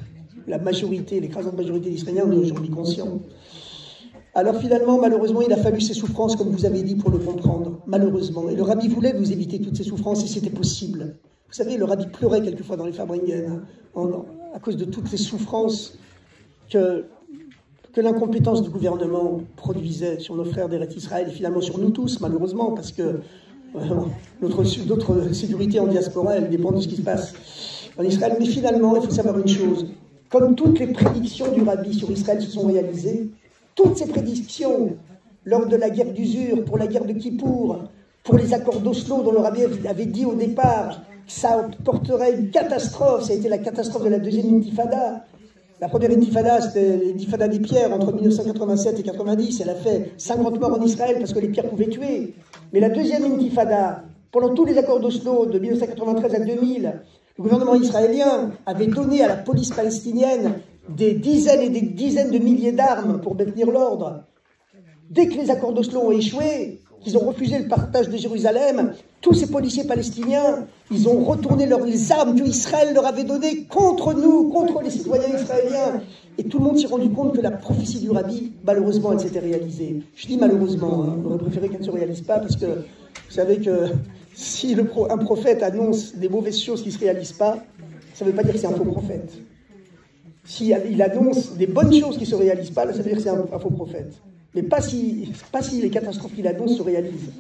La majorité, l'écrasante majorité des Israéliens en est aujourd'hui conscients. Alors finalement, malheureusement, il a fallu ces souffrances, comme vous avez dit, pour le comprendre. Malheureusement. Et le rabbi voulait nous éviter toutes ces souffrances, et c'était possible. Vous savez, le rabbi pleurait quelquefois dans les Fabringen, à cause de toutes ces souffrances que l'incompétence du gouvernement produisait sur nos frères d'Eretz Israël, et finalement sur nous tous, malheureusement, parce que notre sécurité en diaspora, elle dépend de ce qui se passe en Israël. Mais finalement, il faut savoir une chose. Comme toutes les prédictions du rabbi sur Israël se sont réalisées, toutes ces prédictions, lors de la guerre d'usure, pour la guerre de Kippour, pour les accords d'Oslo, dont le rabbi avait dit au départ que ça porterait une catastrophe, ça a été la catastrophe de la deuxième intifada. La première intifada, c'était l'intifada des pierres entre 1987 et 90. Elle a fait 50 morts en Israël parce que les pierres pouvaient tuer. Mais la deuxième intifada, pendant tous les accords d'Oslo de 1993 à 2000, le gouvernement israélien avait donné à la police palestinienne des dizaines et des dizaines de milliers d'armes pour maintenir l'ordre. Dès que les accords d'Oslo ont échoué, qu'ils ont refusé le partage de Jérusalem, tous ces policiers palestiniens, ils ont retourné les armes que Israël leur avait données contre nous, contre les citoyens israéliens. Et tout le monde s'est rendu compte que la prophétie du rabbi, malheureusement, elle s'était réalisée. Je dis malheureusement, hein, on aurait préféré qu'elle ne se réalise pas, parce que vous savez que si un prophète annonce des mauvaises choses qui ne se réalisent pas, ça ne veut pas dire que c'est un faux prophète. S'il annonce des bonnes choses qui ne se réalisent pas, là, ça veut dire que c'est un faux prophète. Mais pas si les catastrophes qu'il annonce se réalisent.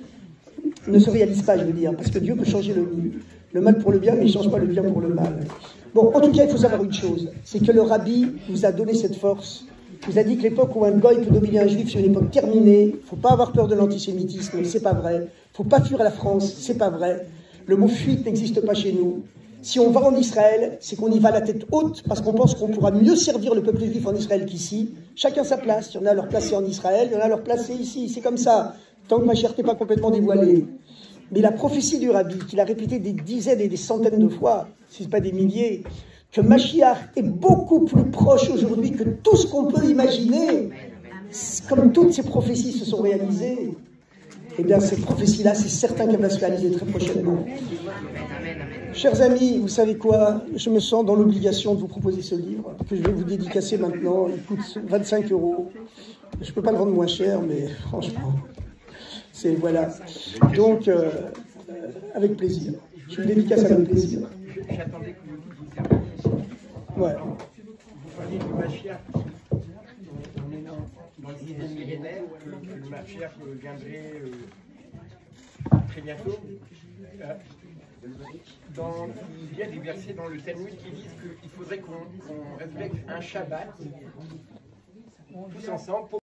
Ne se réalisent pas, je veux dire, parce que Dieu peut changer le mal pour le bien, mais il ne change pas le bien pour le mal. Bon, en tout cas, il faut savoir une chose, c'est que le rabbi vous a donné cette force, vous a dit que l'époque où un goy peut dominer un juif, c'est une époque terminée, il ne faut pas avoir peur de l'antisémitisme, c'est pas vrai, il ne faut pas fuir la France, c'est pas vrai, le mot fuite n'existe pas chez nous. Si on va en Israël, c'est qu'on y va la tête haute, parce qu'on pense qu'on pourra mieux servir le peuple juif en Israël qu'ici. Chacun sa place. Il y en a à leur placer en Israël, il y en a à leur placer ici. C'est comme ça, tant que ma chair n'est pas complètement dévoilée. Mais la prophétie du rabbi, qu'il a répétée des dizaines et des centaines de fois, si ce n'est pas des milliers, que Mashiach est beaucoup plus proche aujourd'hui que tout ce qu'on peut imaginer, comme toutes ces prophéties se sont réalisées. eh bien cette prophétie-là, c'est certain qu'elle va se réaliser très prochainement. Chers amis, vous savez quoi? Je me sens dans l'obligation de vous proposer ce livre, que je vais vous dédicacer maintenant. Il coûte 25 €. Je ne peux pas le rendre moins cher, mais franchement, c'est voilà. Donc, avec plaisir. Je le dédicace avec plaisir. J'attendais que vous disiez. Ouais. Vous parliez du Mashiach. On est dans le sixième millénaire, que le Mashiach viendrait très bientôt. Il y a des versets dans le Talmud qui disent qu'il faudrait qu'on respecte un Shabbat tous ensemble.